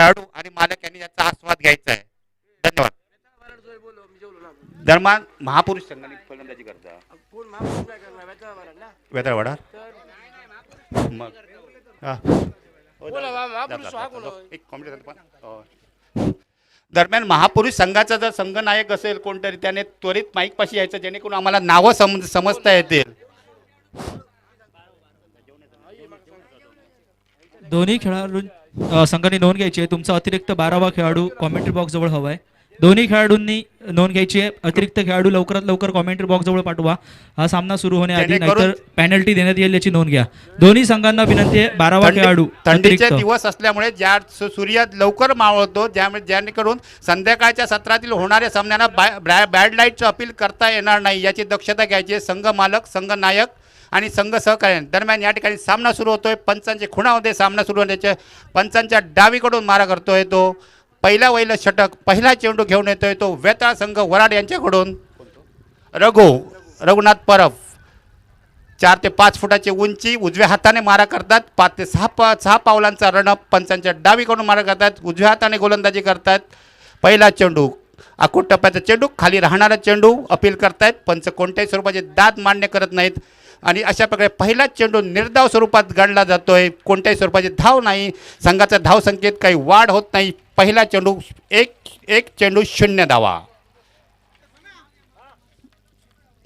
खेळाडू आणि मालक यांनी याचा आस्वाद घ्यायचा आहे. धन्यवाद. दरम्यान महापुरुष संघाने फलंदाजी करता वेतळवाडा मग हा. हो, एक कॉमेडी पण दरम्यान महापुरुष संघाचा जर संघनायक असेल कोणतरी त्याने त्वरित माईक पाशी यायचं जेणेकरून आम्हाला नावं समजता येतील. दोन्ही खेळाडू संघाने नोंद घ्यायची आहे. तुमचा अतिरिक्त 12वा खेळाडू कॉमेंट्री बॉक्स जवळ हवा आहे. दोन्ही खेळाडूंनी नोंद घ्यायची आहे. अतिरिक्त खेळाडू लवकरात लवकर कॉमेंट्री बॉक्स जवळ पाठवा. हा सामना सुरू होण्याआधी, नाहीतर पेनल्टी देण्यात येईल याची नोंद घ्या. दोन्ही संघांना विनंती आहे 12वा खेळाडू. थंडीचे दिवस असल्यामुळे ज्या सूर्य लवकर मावळतो जेणेकरून संध्याकाळच्या सत्रातील होणाऱ्या सामन्यांना बॅड लाईटचं अपील करता येणार नाही याची दक्षता घ्यायची. संघ मालक, संघ नायक आणि संघ सहकार्य दरम्यान या ठिकाणी सामना सुरू होतोय. पंचांच्या खुणामध्ये सामना सुरू होण्याच्या पंचांच्या डावीकडून मारा करतोय तो पहिला वैल षटक. पहिला चेंडू घेऊन येतोय तो वेताळ संघ वराड यांच्याकडून. रघुनाथ परब 4 ते 5 फुटाची उंची उजव्या हाताने मारा करतात. 5 ते 6 पावलांचा रणअप पंचांच्या डावीकडून मारा करतात. उजव्या हाताने गोलंदाजी करतात. पहिला चेंडू आखूड टप्प्याचा चेंडू खाली राहणारा चेंडू अपील करतायत. पंच कोणत्याही स्वरूपाचे दाद मान्य करत नाहीत आणि अशा प्रकारे पहिला चेंडू निर्धाव स्वरूपात गणला जातोय. कोणत्याही स्वरूपाची धाव नाही. संघाचा धाव संख्येत काही वाढ होत नाही. पहिला चेंडू एक चेंडू 0 धावा.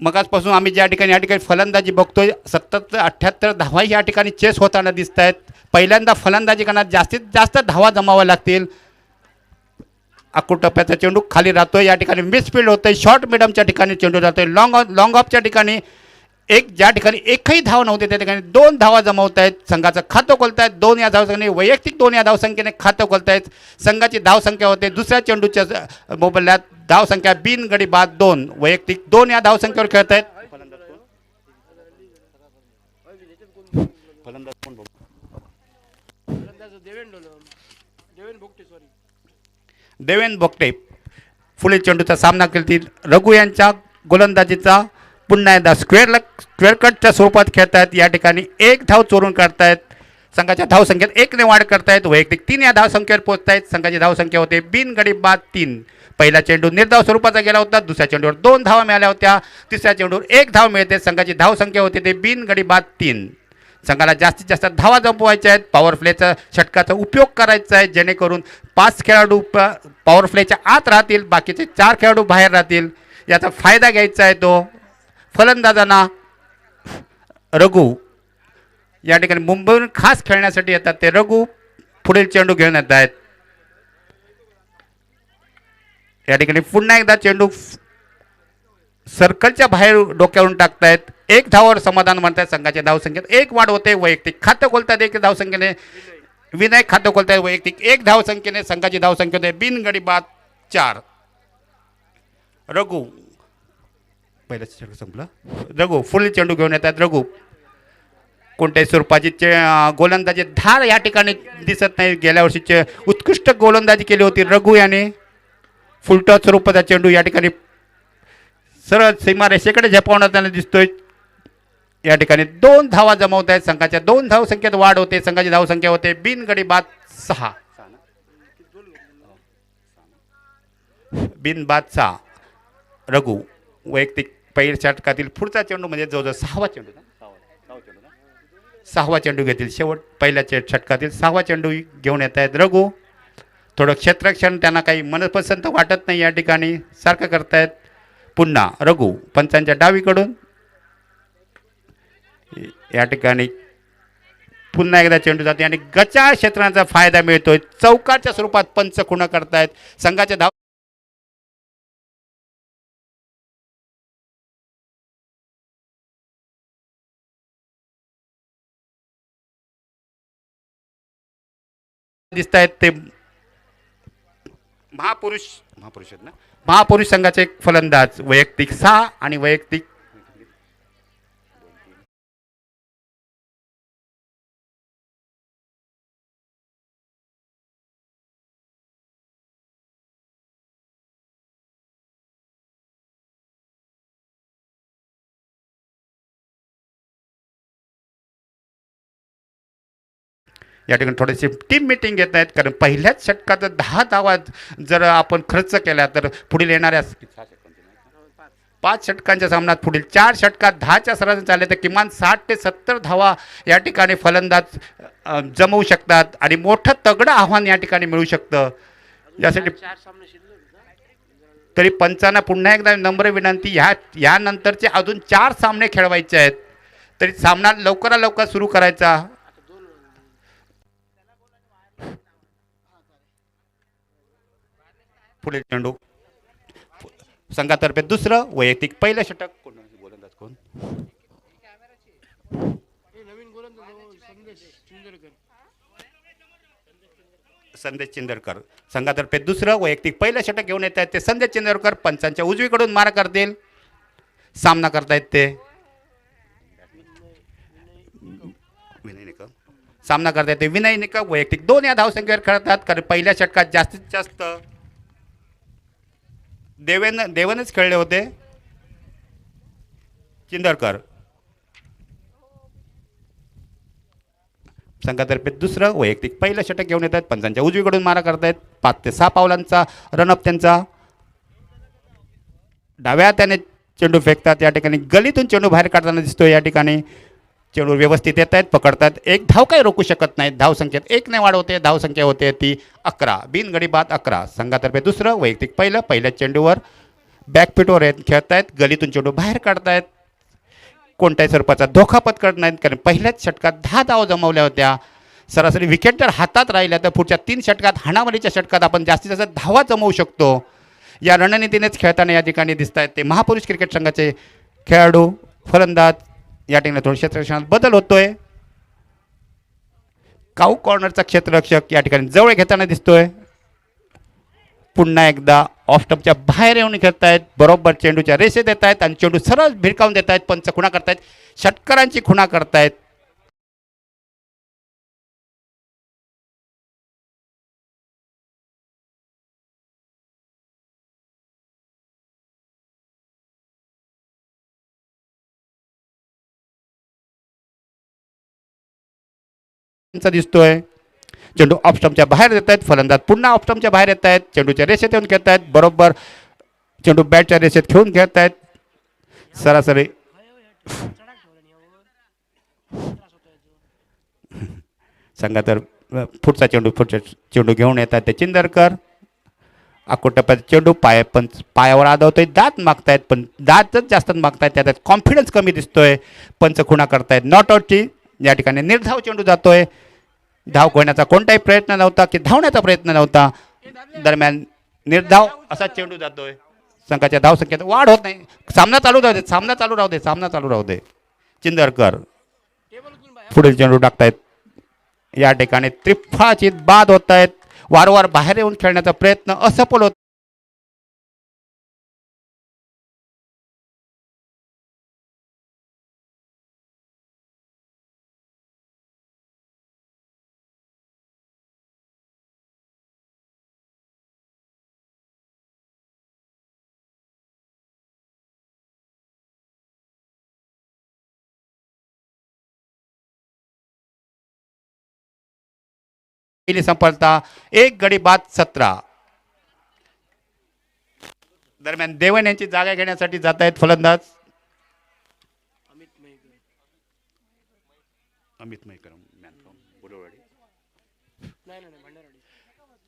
मगाचपासून आम्ही या ठिकाणी फलंदाजी बघतोय 70 ते 78 धावा या ठिकाणी चेस होताना दिसत आहेत. पहिल्यांदा फलंदाजी करण्यात जास्तीत जास्त धावा जमाव्या लागतील. आखूड टप्प्याचा चेंडू खाली राहतोय. या ठिकाणी मिसफील्ड होतोय. शॉर्ट मिडमच्या ठिकाणी चेंडू जातोय. लॉंग ऑफच्या ठिकाणी ज्या ठिकाणी एकही धाव नव्हते त्या ठिकाणी 2 धावा जमवत आहेत. संघाचं खातं खोलतायत. 2 या धावसंख्येने वैयक्तिक 2 या धावसंख्येने खातं खोलतायत. संघाची धावसंख्या होते दुसऱ्या चेंडूच्या मोबदल्यात धावसंख्या बिनगडी बाद 2 वैयक्तिक 2 या धावसंख्येवर खेळत आहेत. देवेंद्र भोगटे पुढील चेंडूचा सामना करतील. रघु यांच्या गोलंदाजीचा पुन्हा एकदा स्क्वेअर कटच्या स्वरूपात खेळतायत. या ठिकाणी 1 धाव चोरून काढतायत. संघाच्या धावसंख्येत 1 ने वाढ करतायत. वैयक्तिक 3 या धावसंख्येवर पोहोचतायत. संघाची धावसंख्या होते बिनगडी बाद 3. पहिला चेंडू निर्धाव स्वरूपाचा गेला होता. दुसऱ्या चेंडूवर 2 धावा मिळाल्या होत्या. तिसऱ्या चेंडूवर 1 धाव मिळते. संघाची धावसंख्या होती ते बिनगडी बाद 3. संघाला जास्तीत जास्त धावा जमवायच्या आहेत. पॉवर प्लेचा षटकाचा उपयोग करायचा आहे जेणेकरून 5 खेळाडू पॉवर प्लेच्या आत राहतील. बाकीचे 4 खेळाडू बाहेर राहतील. याचा फायदा घ्यायचा आहे तो फलंदाजांना. रघु या ठिकाणी मुंबईहून खास खेळण्यासाठी येतात ते रघु पुढील चेंडू घेऊन येत आहेत. या ठिकाणी पुन्हा एकदा चेंडू सर्कलच्या बाहेर डोक्यावरून टाकतायत. 1 धावावर समाधान म्हणतात. संघाच्या धावसंख्येत 1 वाढ होते. वैयक्तिक खातं खोलतात 1 धावसंख्येने. विनय खातं खोलतात वैयक्तिक 1 धावसंख्येने. संघाची धावसंख्या होते बिनगडी बाद 4. रघु पहिलं चेंडू संपलं. रघु पुढील चेंडू घेऊन येतात. रघु कोणत्याही स्वरूपाची गोलंदाजी धार या ठिकाणी दिसत नाही. गेल्या वर्षीचे उत्कृष्ट गोलंदाजी केली होती रघु याने. फुलटॉस स्वरूपाचा चेंडू या ठिकाणी सरळ सीमारेषेकडे झेपावण्यात दिसतोय. या ठिकाणी 2 धावा जमवत आहेत. संघाच्या 2 धावसंख्येत वाढ होते. संघाची धावसंख्या होते बिनगडी बाद 6. बिनबाद 6. रघु वैयक्तिक पहिल्या षटकातील पुढचा चेंडू म्हणजे जवळजवळ 6वा चेंडू 6वा चेंडू घेतील. शेवट पहिल्या षटकातील 6वा चेंडू घेऊन येत आहेत रघु. थोडं क्षेत्ररक्षण त्यांना काही मनपसंत वाटत नाही. या ठिकाणी सारखं करतायत. पुन्हा रघु पंचांच्या डावीकडून या ठिकाणी पुन्हा एकदा चेंडू जाते आणि गचाळ क्षेत्रांचा फायदा मिळतोय. चौकारच्या स्वरूपात पंच खुणा करतायत. संघाच्या धाव दिसत आहेत ते महापुरुष संघाचे एक फलंदाज वैयक्तिक 6 आणि वैयक्तिक या ठिकाणी थोडीशी टीम मिटिंग घेत आहेत, कारण पहिल्याच षटकात 10 धावा जर आपण खर्च केल्या तर पुढील येणाऱ्या 5 षटकांच्या सामन्यात पुढील 4 षटकात 10च्या सरासरी झाले तर किमान 60 ते 70 धावा या ठिकाणी फलंदाज जमवू शकतात आणि मोठं तगडं आव्हान या ठिकाणी मिळू शकतं. यासाठी तरी पंचांना पुन्हा एकदा नम्र विनंती, यानंतरचे अजून 4 सामने खेळवायचे आहेत, तरी सामना लवकरात लवकर सुरू करायचा. पुढील चेंडू संघातर्फे दुसरं वैयक्तिक पहिलं षटक. गोलंदाज कोण? संदेश चिंदरकर. संघातर्फे दुसरं वैयक्तिक पहिलं षटक घेऊन येत आहेत ते संदेश चिंदरकर. पंचांच्या उजवीकडून मारा करतील, सामना करतायत ते विनय निकम. सामना करतायत ते विनय निकम. वैयक्तिक 2 या धावसंख्येवर खेळतात, कारण पहिल्या षटकात जास्तीत जास्त देवनच खेळले होते. चिंदरकर संघातर्फे दुसरं वैयक्तिक पहिलं षटक घेऊन येत आहेत. पंचांच्या उजवीकडून मारा करतायत. 5 ते 6 पावलांचा रनअप त्यांचा. डाव्या हाताने चेंडू फेकतात. या ठिकाणी गलीतून चेंडू बाहेर काढताना दिसतोय. या ठिकाणी चेंडू व्यवस्थित येत आहेत, पकडतात. एक धाव काही रोखू शकत नाहीत. धावसंख्येत 1 ने वाढ होते. धावसंख्या होते ती 11. बिनगडी बाद 11. संघातर्फे दुसरं वैयक्तिक पहिल्या चेंडूवर बॅकफिटवर खेळतायत. गलीतून चेंडू बाहेर काढतायत. कोणत्याही स्वरूपाचा धोका पत्करत नाहीत, कारण पहिल्याच षटकात 10 धावा जमवल्या होत्या. सरासरी विकेट जर हातात राहिल्या तर पुढच्या 3 षटकात, हाणामारीच्या षटकात आपण जास्तीत जास्त धावा जमवू शकतो. या रणनीतीनेच खेळताना या ठिकाणी दिसत आहेत ते महापुरुष क्रिकेट संघाचे खेळाडू फलंदाज. या ठिकाणी थोडं क्षेत्ररक्षणात बदल होतोय. काऊ कॉर्नरचा क्षेत्ररक्षक या ठिकाणी जवळ घेताना दिसतोय. पुन्हा एकदा ऑफ स्टंपच्या बाहेर येऊन खेळतायत. बरोबर चेंडूच्या रेषे देत आहेत आणि चेंडू सरळ भिरकावून देत आहेत. पंच खुणा करतायत, षटकारांची खुणा करतायत. दिसतोय चेंडू ऑफ स्टंपच्या बाहेर येत आहेत. फलंदाज पुन्हा ऑफ स्टंपच्या बाहेर येत आहेत. चेंडूच्या रेषेत येऊन खेळत आहेत. बरोबर चेंडू बॅटच्या रेषेत खेळून खेळत आहेत. सरासरी संघातर पुढचा चेंडू घेऊन येतात ते चिंदरकर. अकोटप्यात चेंडू पायावर आदवतोय. दात मागतायत, पण दातच जास्त मागतायत. त्यात कॉन्फिडन्स कमी दिसतोय. पंच खुणा करतायत नॉट आउटची. या ठिकाणी निर्धाव चेंडू जातोय. धाव घेण्याचा कोणताही प्रयत्न नव्हता की धावण्याचा प्रयत्न नव्हता. दरम्यान निर्धाव असा चेंडू जातोय. संघाच्या धावसंख्येत वाढ होत नाही. सामना चालू राहू दे. चिंदरकर पुढील चेंडू टाकतायत. या ठिकाणी त्रिफळाची बाद होत आहेत. वारंवार बाहेर येऊन खेळण्याचा प्रयत्न असफल होत. पहिली सफलता 1 गडी बाद 17. दरम्यान देवन यांची जागा घेण्यासाठी जात आहेत फलंदाज अमित मयेकर.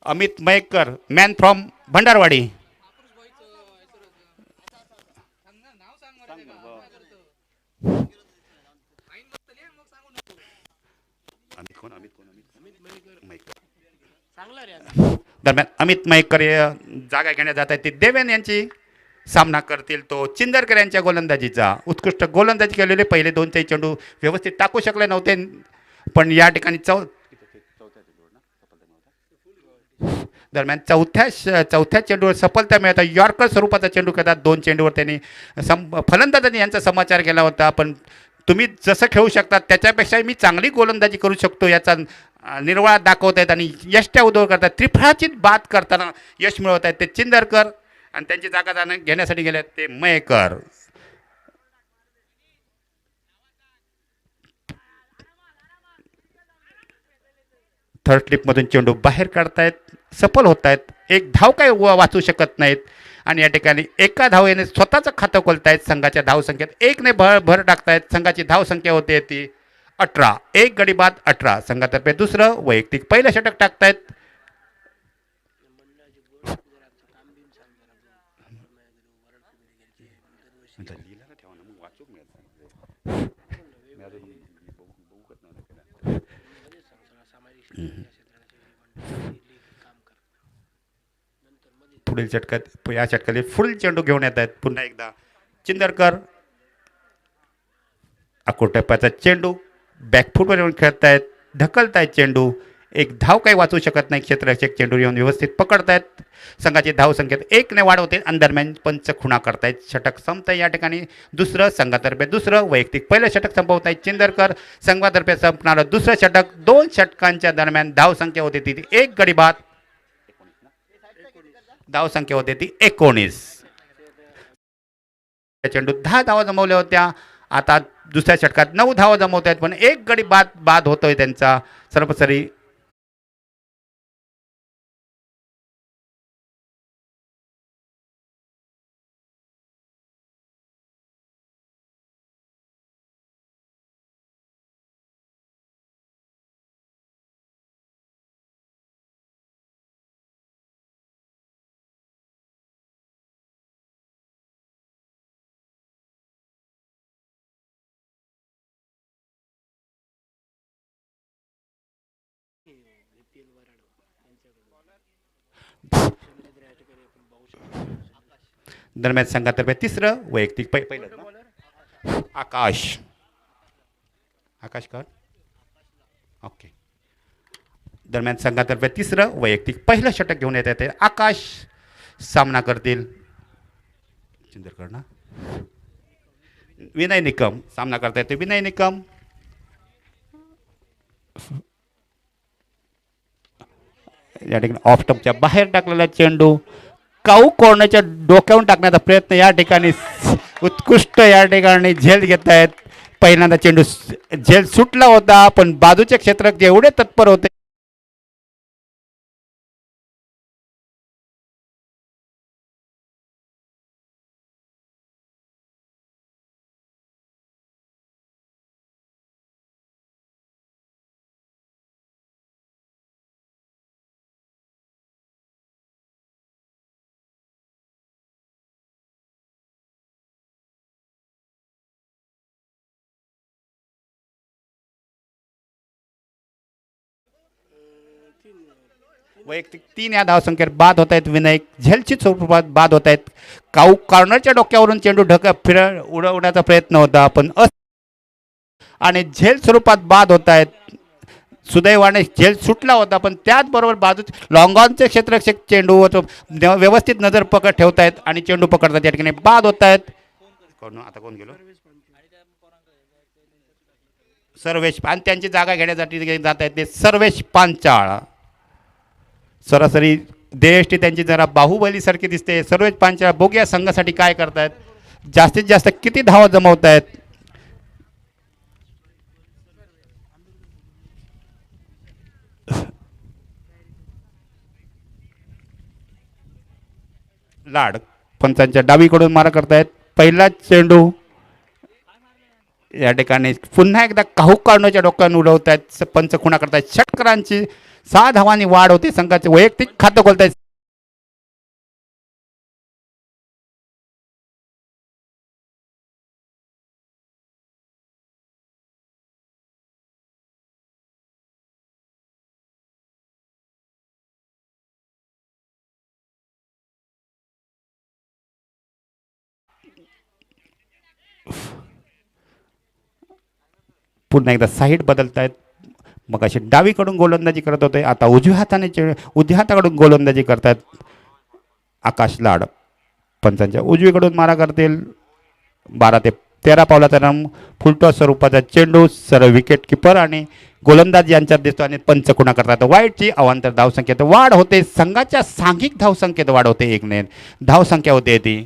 Amit Mayekar man from Bhandarwadi. दरम्यान अमित मयेकर जागा घेण्यात जात आहेत. ती देवेन यांची सामना करतील तो चिंदरकर यांच्या गोलंदाजीचा. उत्कृष्ट गोलंदाजी केलेले पहिले 2 चेंडू व्यवस्थित टाकू शकले नव्हते, पण या ठिकाणी दरम्यान चौथ्या चेंडूवर सफलता मिळतात. यॉर्कर स्वरूपाचा चेंडू खेळतात. 2 चेंडूवर त्यांनी फलंदाजांनी यांचा समाचार केला होता, पण तुम्ही जसं खेळू शकता त्याच्यापेक्षा मी चांगली गोलंदाजी करू शकतो याचा निर्वाळा दाखवत आहेत आणि यष्ट्या उदोर करतात. त्रिफळाची बाद करताना यश मिळवत आहेत ते चिंदरकर आणि त्यांची जागा घेण्यासाठी गेले ते मयेकर. थर्ड स्लिपमधून चेंडू बाहेर काढतायत, सफल होत आहेत. एक धाव काय वाचू शकत नाहीत आणि या ठिकाणी एका धावेने स्वतःचं खातं खोलतायत. संघाच्या धावसंख्येत एकने भर टाकतायत. संघाची धावसंख्या होते ती 18. एक गडी बाद 18. संघातर्फे दुसरं वैयक्तिक पहिलं षटक टाकतायत. पुढील षटकात या षटकाला फुल चेंडू घेऊन येत आहेत. पुन्हा एकदा चिंदरकर अकोटप्प्याचा चेंडू बॅकफुटवर येऊन खेळतायत, ढकलतायत चेंडू. एक धाव काही वाचू शकत नाही. क्षेत्ररक्षक चेंडू येऊन व्यवस्थित पकडतायत. संघाची धावसंख्येत एकने वाढवते आणि दरम्यान पंच खुणा करतायत. षटक संपत या ठिकाणी दुसरं संघातर्फे दुसरं वैयक्तिक पहिलं षटक संपवत आहेत चिंदरकर. संघातर्फे संपणारं दुसरं षटक. 2 षटकांच्या दरम्यान धावसंख्या होती ती एक गडी बाद. धावसंख्या होते ती 19. चेंडू 10 धावा जमवल्या होत्या. आता दुसऱ्या षटकात 9 धावा जमवत आहेत पण एक गडी बाद होतोय त्यांचा. सर्वसरी दरम्यान संघातर्फे तिसरं वैयक्तिक पहिलं आकाश कर ओके. दरम्यान संघातर्फे तिसरं वैयक्तिक पहिलं षटक घेऊन येत आहे आकाश. सामना करतील चिंदरकर ना विनय निकम. सामना करता येते विनय निकम. या ठिकाणी ऑफ स्टंपच्या बाहेर टाकलेला चेंडू काऊ कॉर्नरच्या डोक्यावरून टाकण्याचा प्रयत्न या ठिकाणी उत्कृष्ट या ठिकाणी झेल घेत आहेत. पहिल्यांदा चेंडू झेल सुटला होता पण बाजूचे क्षेत्ररक्षक एवढे तत्पर होते वैयक्तिक 3 या धावसंख्येत बाद होत आहेत. विनायक झेलची स्वरूपात बाद होत आहेत. काऊ कॉर्नरच्या डोक्यावरून चेंडू उडवण्याचा प्रयत्न होता पण आणि झेल स्वरूपात बाद होत आहेत. सुदैवाने झेल सुटला होता पण त्याचबरोबर बाजू लॉंगॉनचे क्षेत्ररक्षक चेंडू व्यवस्थित नजर ठेवत आहेत आणि चेंडू पकडतात. या ठिकाणी बाद होत आहेत. आता कोण गेलो सर्वेश आणि त्यांची जागा घेण्यासाठी जात आहेत ते सर्वेश पांचाळ. सरासरी देष्टी त्यांची जरा बाहुबलीसारखी दिसते. सर्वेश पांचाळ बघूया संघासाठी काय करतायत. जास्तीत जास्त किती धावा जमवत आहेत. लाड पंचांच्या डावीकडून मारा करतायत. पहिला चेंडू या ठिकाणी पुन्हा एकदा काहू कॉर्नरच्या डोक्यानं उडवत आहेत. पंच खुणा करतायत. षटकारांची 6 धावांनी वाढ होते. संघाचे वैयक्तिक खातं खोलतायत. पुन्हा एकदा साईड बदलतायत. मग अशी डावीकडून गोलंदाजी करत होते आता उजव्या हाताकडून गोलंदाजी करतात. आकाश लाड पंचांच्या उजवीकडून मारा करतील. 12 ते 13 पावलाचा रन फुलटॉस स्वरूपाचा चेंडू सरळ विकेट किपर आणि गोलंदाज यांच्यात दिसतो आणि पंच खुणा करतात. वाईटची अवांतर धावसंख्येत वाढ होते. संघाच्या सांघिक धावसंख्येत वाढ होते. 1 धावसंख्या होते ती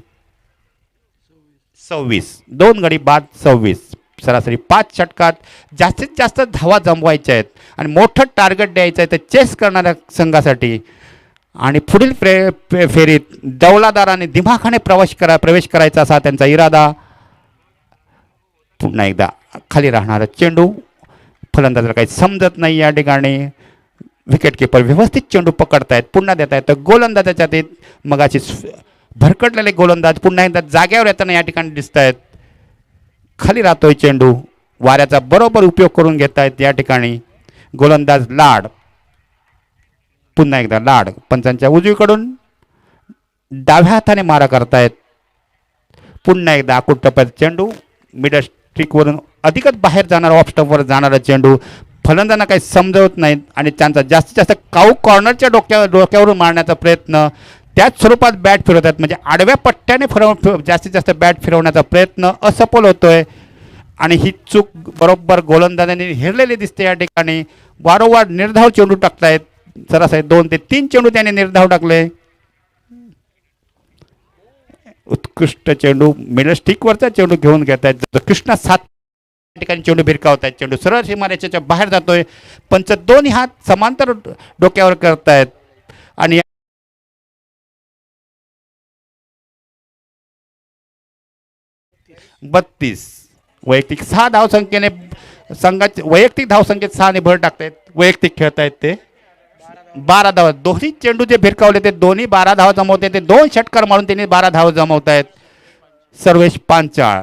26. 2 गडी बाद 26. सरासरी 5 षटकात जास्तीत जास्त धावा जमवायच्या आहेत आणि मोठं टार्गेट द्यायचं आहे तर चेस करणाऱ्या संघासाठी आणि पुढील फेरीत दौलादाराने दिमाखाने प्रवेश करायचा असा त्यांचा इरादा. पुन्हा एकदा खाली राहणारा चेंडू फलंदाजाला काही समजत नाही या ठिकाणी. विकेट किपर व्यवस्थित चेंडू पकडतायत, पुन्हा देत आहेत. गोलंदाजाच्या ते मगाशी भरकटलेले गोलंदाज पुन्हा एकदा जाग्यावर येताना या ठिकाणी दिसत आहेत. खाली राहतोय चेंडू, वाऱ्याचा बरोबर उपयोग करून घेत आहेत या ठिकाणी गोलंदाज लाड. पुन्हा एकदा लाड पंचांच्या उजवीकडून डाव्या हाताने मारा करतायत. पुन्हा एकदा आकुट टप्प्यात चेंडू मिडल स्ट्रिकवरून अधिकच बाहेर जाणारा ऑफ स्टंपवर जाणारा चेंडू फलंदाजांना काही समजवत नाहीत आणि त्यांचा जास्तीत जास्त काऊ कॉर्नरच्या डोक्यावरून मारण्याचा प्रयत्न त्याच स्वरूपात बॅट फिरवत आहेत. म्हणजे आडव्या पट्ट्याने जास्तीत जास्त बॅट फिरवण्याचा प्रयत्न असफल होतोय आणि ही चूक बरोबर गोलंदाजांनी हेरलेली दिसते या ठिकाणी. वारंवार निर्धाव चेंडू टाकतायत, सरासरी 2 ते 3 चेंडू त्याने निर्धाव टाकले. उत्कृष्ट चेंडू मिडल स्टिकवरचा चेंडू घेऊन घेत आहेत. कृष्णा 7 ठिकाणी चेंडू भिरकावत आहेत. चेंडू सरळ सीमारेषेच्या बाहेर जातोय. पंच दोन्ही हात समांतर डोक्यावर करतायत आणि 32 वैयक्तिक 6 धावसंख्येने संघाचे वैयक्तिक धावसंख्येत 6 ने भर टाकतायत. वैयक्तिक खेळतायत ते 12 धावा. दोन्ही चेंडू जे भिरकावले ते दोन्ही 12 धावा जमवते. ते 2 षटकार मारून त्यांनी 12 धावा जमवत आहेत. सर्वेश पांचाळ,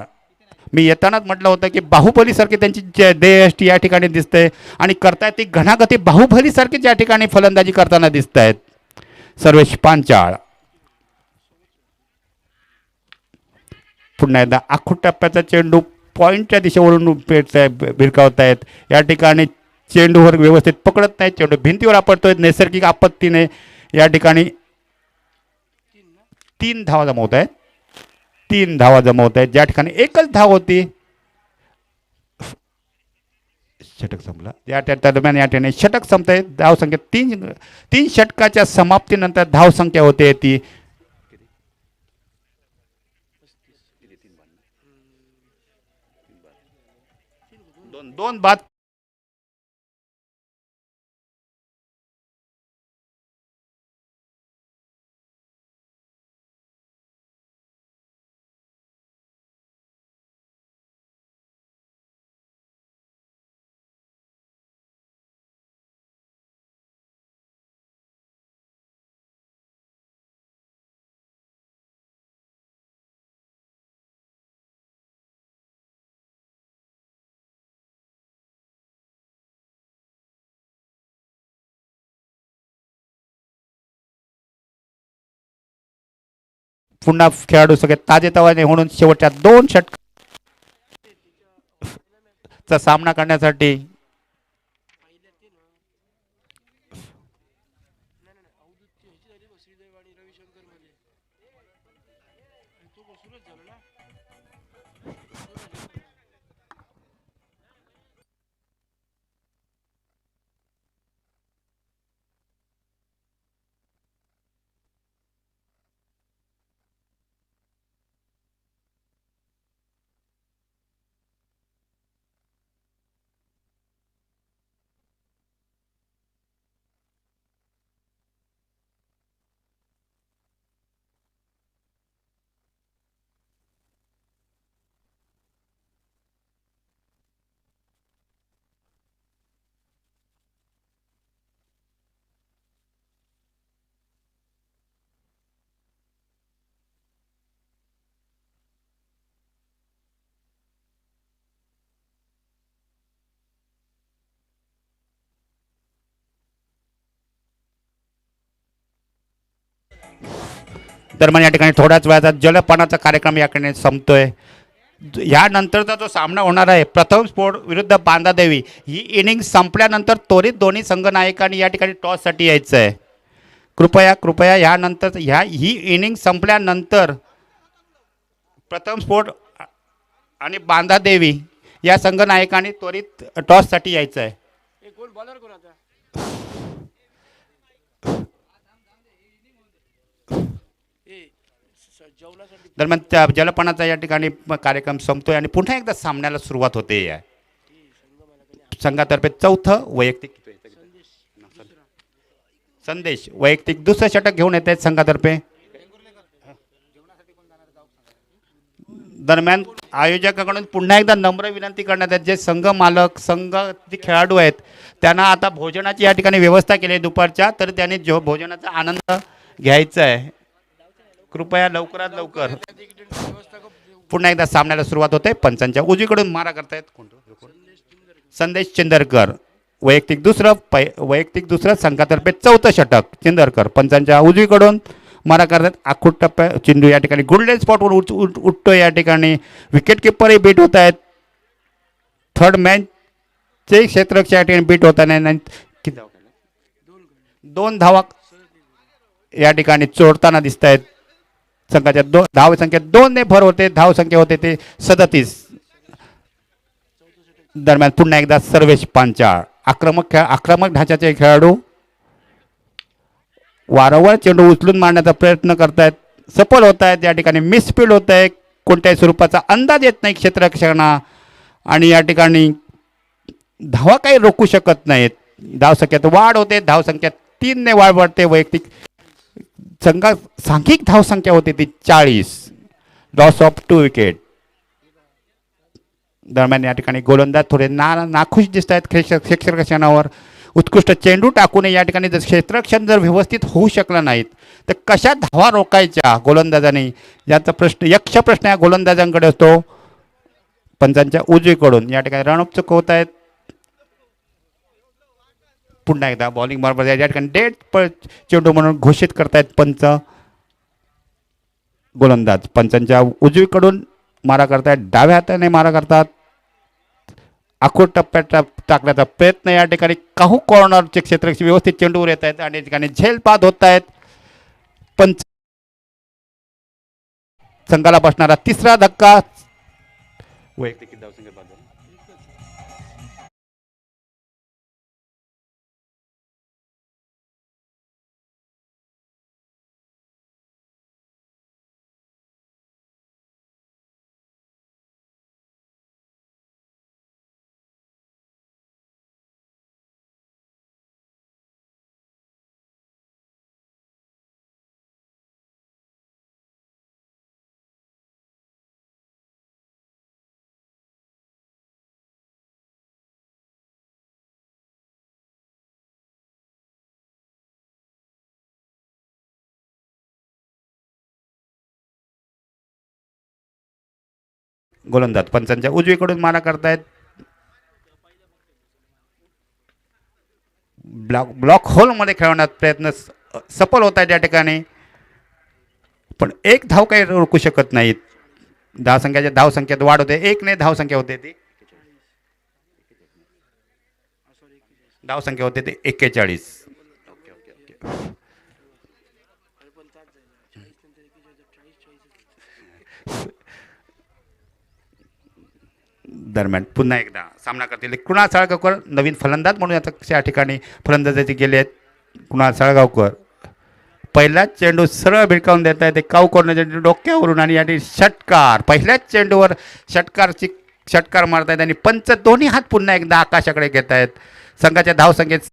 मी येतानाच म्हटलं होतं की बाहुबलीसारखी त्यांची देहयष्टी या ठिकाणी दिसते आणि करतायत ती घणागती बाहुबलीसारखीच या ठिकाणी फलंदाजी करताना दिसत आहेत. सर्वेश पांचाळ पुन्हा एकदा आखूट टप्प्याचा चेंडू पॉईंटच्या दिशेवरून भिरकावतायत. या ठिकाणी चेंडूवर व्यवस्थित पकडत नाही, चेंडू भिंतीवर आपटतोय. नैसर्गिक आपत्तीने या ठिकाणी 3 धावा जमवत आहेत. 3 धावा जमवत आहेत. ज्या ठिकाणी एकच धाव होती षटक संपला. या दरम्यान या ठिकाणी षटक संपतंय. धावसंख्या 3 षटकाच्या समाप्तीनंतर धावसंख्या होते ती 2 बाद. पुन्हा खेळाडू सगळे ताजेतवाने म्हणून शेवटच्या 2 षटकाचा सामना करण्यासाठी दरम्यान या ठिकाणी थोड्याच वेळाचा जलपानाचा कार्यक्रम याकडे संपतोय. यानंतरचा जो सामना होणार आहे प्रथम स्पोर्ट विरुद्ध बांधादेवी, ही इनिंग संपल्यानंतर त्वरित दोन्ही संघ नायकांनी या ठिकाणी टॉससाठी यायचं आहे. कृपया यानंतर ही इनिंग संपल्यानंतर प्रथम स्पोर्ट आणि बांधादेवी या संघ नायकांनी त्वरित टॉससाठी यायचं आहे. दरम्यान त्या जलपानाचा या ठिकाणी कार्यक्रम संपतोय आणि पुन्हा एकदा सामन्याला सुरुवात होते या संघातर्फे चौथं वैयक्तिक संदेश वैयक्तिक दुसरं षटक घेऊन येत आहेत संघातर्फे. दरम्यान आयोजकाकडून पुन्हा एकदा नम्र विनंती करण्यात येते जे संघ मालक संघ जे खेळाडू आहेत त्यांना आता भोजनाची या ठिकाणी व्यवस्था केली आहे दुपारच्या, तर त्यांनी जो भोजनाचा आनंद घ्यायचा आहे. कृपया लवकरात लवकर. पुन्हा एकदा सामन्याला सुरुवात होते. पंचांच्या उजवीकडून मारा करतायत संदेश चिंदरकर. वैयक्तिक दुसरं संघातर्फे चौथं षटक चिंदरकर पंचांच्या उजवीकडून मारा करतात. आखूट टप्प्या चेंडू या ठिकाणी गोल्डन स्पॉटवर उठतो. या ठिकाणी विकेट किपरही बीट होत आहेत. थर्ड मॅचचे क्षेत्ररक्षक या ठिकाणी बीट होताना दोन धावा या ठिकाणी चोरताना दिसत आहेत. संघाच्या धाव संख्या 2 ने भर होते. धाव संख्या होते ते 37. दरम्यान पुन्हा एकदा सर्वेश पांचाळ आक्रमक ढाच्याचे खेळाडू वारंवार चेंडू उचलून मारण्याचा प्रयत्न करतायत. सफल होत आहेत. या ठिकाणी मिसफील्ड होत आहे. कोणत्याही स्वरूपाचा अंदाज येत नाही क्षेत्ररक्षकांना आणि या ठिकाणी धावा काही रोखू शकत नाहीत. धावसंख्येत वाढ होते. धावसंख्या 3 ने वाढ वाढते. वैयक्तिक सांघिक धावसंख्या होती ती 40. Loss of 2 wicket. दरम्यान या ठिकाणी गोलंदाज थोडे नाखुश दिसत आहेत क्षेत्ररक्षणावर. उत्कृष्ट चेंडू टाकून या ठिकाणी जर क्षेत्ररक्षण जर व्यवस्थित होऊ शकलं नाहीत तर कशा धावा रोखायच्या गोलंदाजाने याचा प्रश्न या गोलंदाजांकडे असतो. पंचांच्या उजवीकडून या ठिकाणी रनअप चुकवत आहेत. पुन्हा एकदा बॉलिंग बरोबर या ठिकाणी डेट चेंडू म्हणून घोषित करतायत पंच. गोलंदाज पंचांच्या उजवीकडून मारा करतायत. डाव्या हाताने मारा करतात. आखूट टप्प्यात टाकण्याचा प्रयत्न या ठिकाणी काहू कॉर्नरचे क्षेत्ररक्षक व्यवस्थित चेंडूवर येत आहेत आणि या ठिकाणी झेलपाद होत आहेत. पंच संघाला बसणारा तिसरा धक्का. वैयक्तिक धावसंख्या गोलंदाज पंचांच्या उजवीकडून मारा करतायत. ब्लॉक होलमध्ये खेळवण्यात प्रयत्न सफल होत आहेत या ठिकाणी, पण एक धाव काही रोखू शकत नाहीत. धावसंख्येत वाढ होते. 1 ने धावसंख्या होते ती धावसंख्या होते ते 41. दरम्यान पुन्हा एकदा सामना करतील कुणाल साळगावकर. नवीन फलंदाज म्हणून या ठिकाणी फलंदाजाचे गेले आहेत कुणाल साळगावकर. पहिलाच चेंडू सरळ भिरकावून देत आहे. ते काऊ कॉर्नरच्या डोक्यावरून आणि या षटकार पहिल्याच चेंडूवर षटकार मारतायत आणि पंच दोन्ही हात पुन्हा एकदा आकाशाकडे घेत आहेत. संघाच्या धावसंख्येत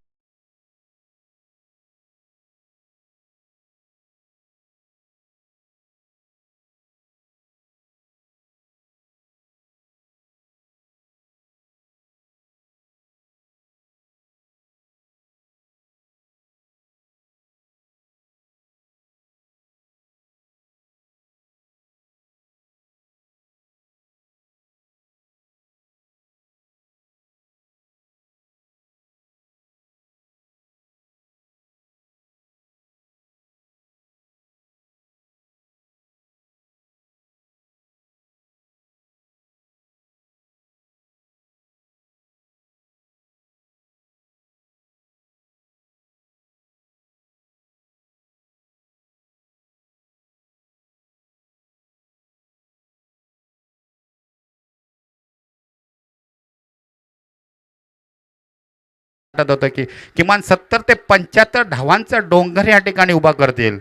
होतं की किमान 70 ते 75 धावांचा डोंगर या ठिकाणी उभा करतील.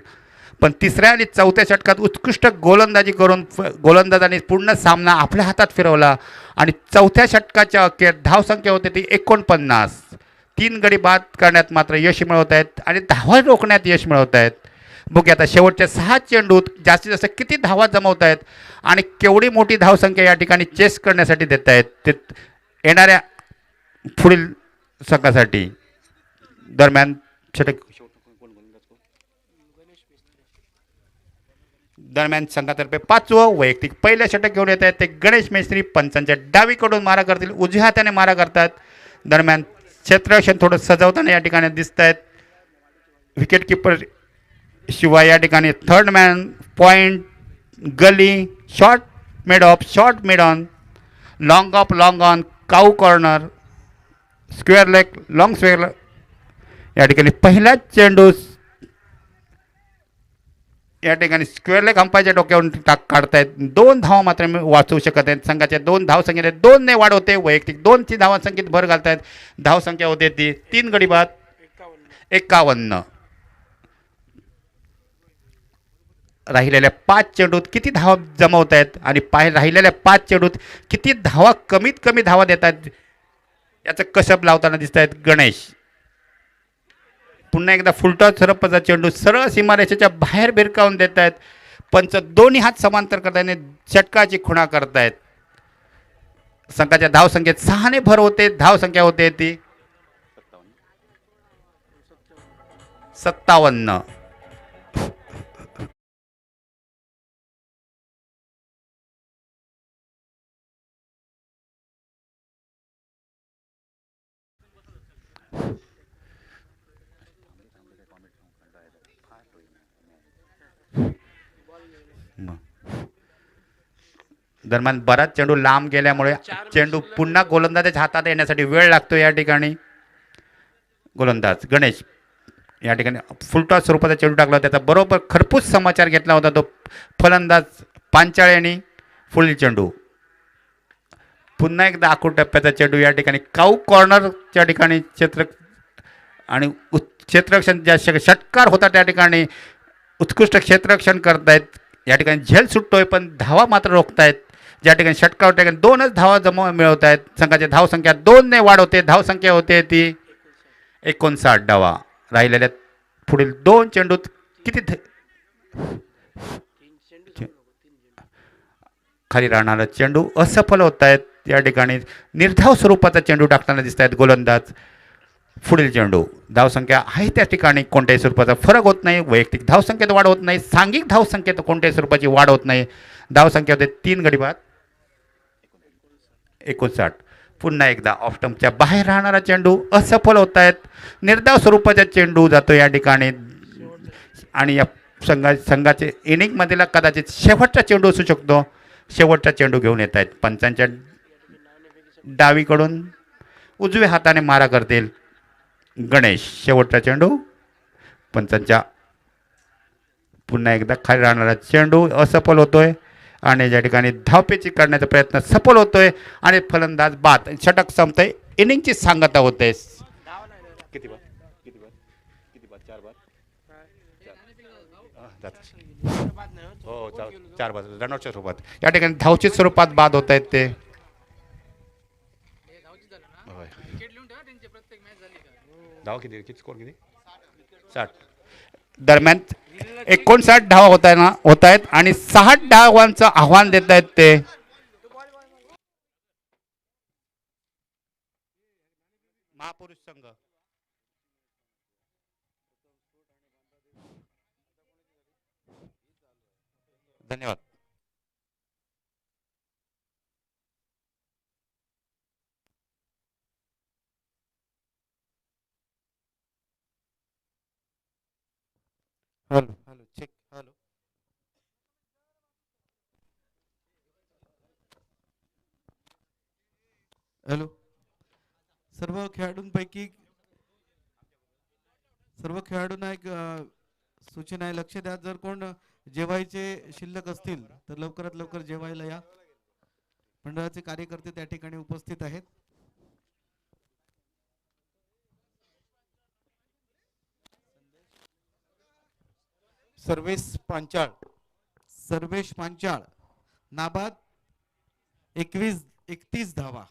पण तिसऱ्या आणि चौथ्या षटकात उत्कृष्ट गोलंदाजी करून गोलंदाजांनी पूर्ण सामना आपल्या हातात फिरवला आणि चौथ्या षटकाच्या अखेर धावसंख्या होते ती 49. 3 गडी बाद करण्यात मात्र यश मिळवत आहेत आणि धावा रोखण्यात यश मिळवत आहेत. बघूया आता शेवटच्या 6 चेंडूत जास्तीत जास्त किती धावा जमवत आहेत आणि केवढी मोठी धावसंख्या या ठिकाणी चेस करण्यासाठी देत आहेत ते येणाऱ्या पुढील संघासाठी. दरम्यान षटक दरम्यान संघातर्फे 5वं वैयक्तिक पहिलं षटक घेऊन येत आहेत ते गणेश मेस्त्री. पंचांच्या डावीकडून मारा करतील, उजव्या हाताने मारा करतात. दरम्यान क्षेत्ररक्षण थोडं सजवताना या ठिकाणी दिसत आहेत. विकेट किपर शिवाय या ठिकाणी third man, point, gully, short mid off, short mid on, long off, long on, cow corner, square leg, long square. या ठिकाणी पहिल्याच चेंडू या ठिकाणी स्क्वेअर लेग अंपायरच्या डोक्यावरून काढतायत. 2 धावा मात्र वाचवू शकत आहेत. संघाच्या 2 धावसंख्येने 2 ने वाढ होते. वैयक्तिक 2ची धावसंख्येत भर घालतायत. धावसंख्या होते ती 3 गडी बाद 51. राहिलेल्या 5 चेंडूत किती धावा जमवत आहेत आणि राहिलेल्या 5 चेंडूत किती धावा कमीत कमी धावा देत आहेत याचं कसब लावताना दिसत आहेत गणेश. पुन्हा एकदा फुलटॉस सरपचा चेंडू सरळ सीमारेषेच्या बाहेर भिरकावून देत आहेत. पंच दोन्ही हात समांतर करताना षटकाची खुणा करतायत. संघाच्या धावसंख्येत 6 ने भर होते. धावसंख्या होते ती 57. दरम्यान बराच चेंडू लांब गेल्यामुळे चेंडू पुन्हा गोलंदाजाच्या हातात येण्यासाठी वेळ लागतो. या ठिकाणी गोलंदाज गणेश या ठिकाणी फुलटॉस स्वरूपाचा चेंडू टाकला. त्याचा बरोबर खरपूस समाचार घेतला होता तो फलंदाज पांचाळे यांनी. फुल चेंडू पुन्हा एकदा आखूड टप्प्याचा चेंडू या ठिकाणी काऊ कॉर्नरच्या ठिकाणी आणि क्षेत्ररक्षण ज्या षटकार होता त्या ठिकाणी उत्कृष्ट क्षेत्ररक्षण करतायत. या ठिकाणी झेल सुटतोय पण धावा मात्र रोखतायत. ज्या ठिकाणी षटकार होत्या 2च धावा मिळवत आहेत. संघाची धावसंख्या 2 ने वाढ होते. धावसंख्या होते ती 59 धावा. राहिलेल्या पुढील 2 चेंडूत किती खाली राहणारा चेंडू असफल होत आहेत. या ठिकाणी निर्धाव स्वरूपाचा चेंडू टाकताना दिसत आहेत गोलंदाज. पुढील चेंडू धावसंख्या आहे त्या ठिकाणी कोणत्याही स्वरूपाचा फरक होत नाही. वैयक्तिक धावसंख्येत वाढ होत नाही. सांघिक धावसंख्येत कोणत्याही स्वरूपाची वाढ होत नाही. धावसंख्या होते 3 गडी बाद 59. पुन्हा एकदा ऑफस्टंपच्या बाहेर राहणारा चेंडू असफल होत आहेत. निर्धाव स्वरूपाचा चेंडू जातो या ठिकाणी आणि या संघाचे इनिंगमधला कदाचित शेवटचा चेंडू असू शकतो. शेवटचा चेंडू घेऊन येत आहेत. पंचांच्या डावीकडून उजव्या हाताने मारा करतील गणेश. शेवटचा चेंडू पंचांच्या पुन्हा एकदा खाली राहणारा चेंडू असफल होतोय आणि ज्या ठिकाणी धावपेची करण्याचा प्रयत्न सफल होतोय आणि फलंदाज बाद. षटक संपतंय. इनिंगची सांगता होते. किती बाद किती बाद किती बाद 4 बाद हो 4 बाद रनआउटच्या स्वरूपात. या ठिकाणी धावच्या स्वरूपात बाद होत आहेत ते. धाव किती किती स्कोर किती 60. दरम्यान 59 धावा होत आहेत आणि 60 धावांचं आव्हान देत आहेत ते महापुरुष संघ. धन्यवाद. Hello hello check hello. Hello. सर्व खेळाडूंपैकी सर्व खेळाडूंना एक सूचना आहे. लक्ष द्या, जर कोण जेवायचे शिल्लक असतील तर लवकरात लवकर जेवायला या. मंडळाचे कार्यकर्ते त्या ठिकाणी उपस्थित आहेत. सर्वेश पांचाळ. सर्वेश पांचाळ. नाबाद 31 धावा.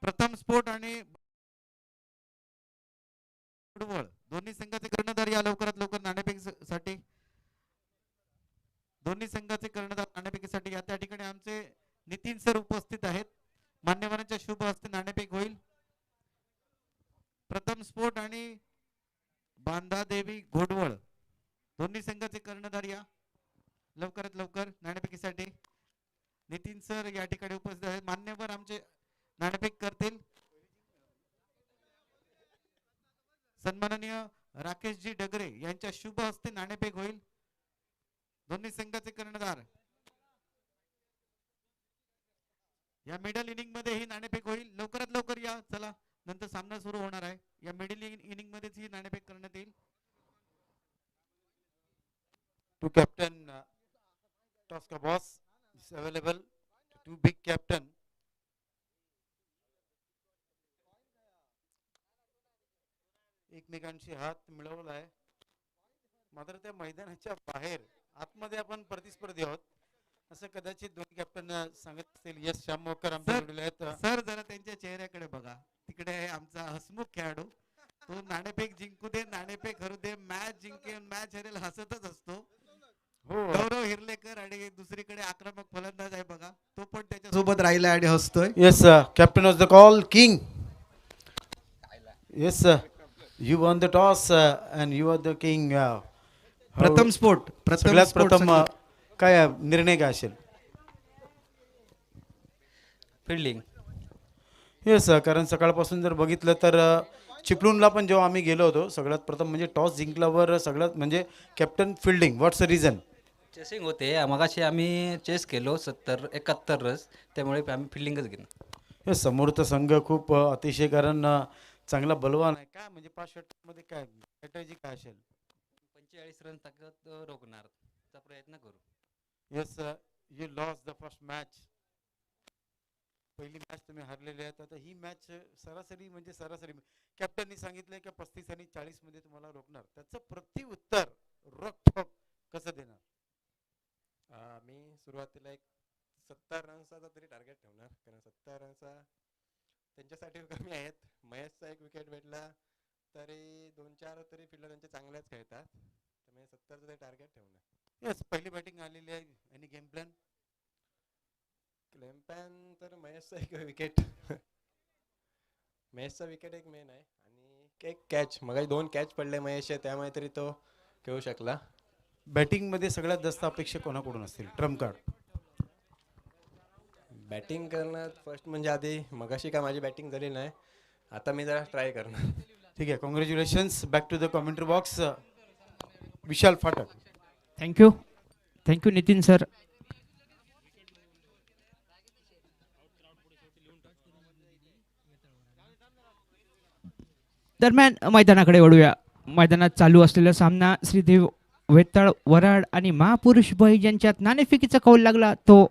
प्रथम स्फोट आणि फुटबॉल दोन्ही संघाचे कर्णधार या लवकरात लवकर नाणेफेकीसाठी दोन्ही संघाचे कर्णधार नाणेफेकीसाठी या त्या ठिकाणी आमचे नितीन सर उपस्थित आहेत. मान्यवरांच्या शुभ हस्ते नाणेफेक होईल. प्रथम स्फोट आणि बांधादेवी घोडवळ दोन्ही संघाचे कर्णधार या लवकरात लवकर नाणेफेकीसाठी. नितीन सर या ठिकाणी उपस्थित आहेत. मान्यवर आमचे नाणेफेक करतील. सन्माननीय राकेशजी डगरे यांच्या शुभ हस्ते नाणेफेक होईल. दोन्ही संघाचे कर्णधार या मिडल इनिंग मध्ये ही नाणेफेक होईल. लवकरात लवकर या, चला नंतर सामना सुरू होणार आहे. या मिडल इनिंग मध्येच ही नाणेफेक करण्यात येईल. To captain Tosca boss is available. To big captain. एकमेकांशी हात मिळवला आहे. मात्र त्या मैदानाच्या बाहेर आतमध्ये आपण प्रतिस्पर्धी आहोत असं कदाचित दोन्ही कॅप्टन सांगत असतील. यस श्याम मोकर आमच्या जोडीला आहेत. सर जरा त्यांच्या चेहऱ्याकडे बघा. तिकडे आहे आमचा हसमुख खेळाडू. तो नाणेफेक जिंकू दे, नाणेफेक हरू दे, मॅच जिंकेल मॅच हरेल हसतच असतो. हो गौरव हिरलेकर आणि दुसरीकडे आक्रमक फलंदाज आहे बघा, तो पण त्याच्या सोबत राहिला आणि हसतोय. yes captain was the call king. yes you won the toss and you are the king. प्रथम स्फोट सगळ्यात प्रथम काय निर्णय काय असेल? फिल्डिंग. येस कारण सकाळपासून जर बघितलं तर चिपळूणला पण जेव्हा आम्ही गेलो होतो सगळ्यात प्रथम म्हणजे टॉस जिंकल्यावर सगळ्यात म्हणजे captain fielding. What's the reason? Chasing होते मगाशी आम्ही चेस केलो 71 रस, त्यामुळे आम्ही फिल्डिंगच घेतलं. हे समोरचा संघ खूप अतिशय कारण चांगला बलवान आहे. काय म्हणजे 5 षटकामध्ये काय स्ट्रॅटेजी काय असेल? 45 रन ताकद रोखणारचा प्रयत्न करू. Yes you loss the first match. पहिली मॅच तुम्ही हरलेले आहेत. आता ही मॅच सरासरी म्हणजे सरासरी कॅप्टननी सांगितलंय की 35 आणि 40 मध्ये तुम्हाला रोखणार. त्याचं प्रत्युत्तर रोखठोक कसं देणार? मी सुरुवातीला एक 70 रन्सचा तरी टार्गेट ठेवणार, कारण 70 रनचा त्यांच्यासाठी कमी आहेत. महेशचा एक विकेट भेटला तरी 2-4 तरी फिल्डर त्यांचे चांगलेच खेळतात, त्यामुळे 70चं तरी टार्गेट ठेवणार. येस पहिली बॅटिंग आलेली आहे. आणि गेम प्लॅन तर महेशचा एक विकेट महेशचा विकेट एक मेन आहे आणि एक कॅच. मग 2 कॅच पडले महेश, त्यामुळे तरी तो खेळू शकला. बॅटिंग मध्ये सगळ्यात जास्त अपेक्षा कोणाकडून असतील? ट्रम्प कार्ड बॅटिंग करणार फर्स्ट म्हणजे आधी मगाशी का माझी बॅटिंग झाली नाही, आता मी जरा ट्राय करणार. ठीक आहे. Congratulations. Back to the commentary box. Vishal Phatak. Thank you thank you Nitin sir. दरम्यान मैदानाकडे वळूया. मैदानात चालू असलेला सामना श्रीदेव वेताळ वराड आणि महापुरुष बळी यांच्यात नाणेफेकीचा कौल लागला. तो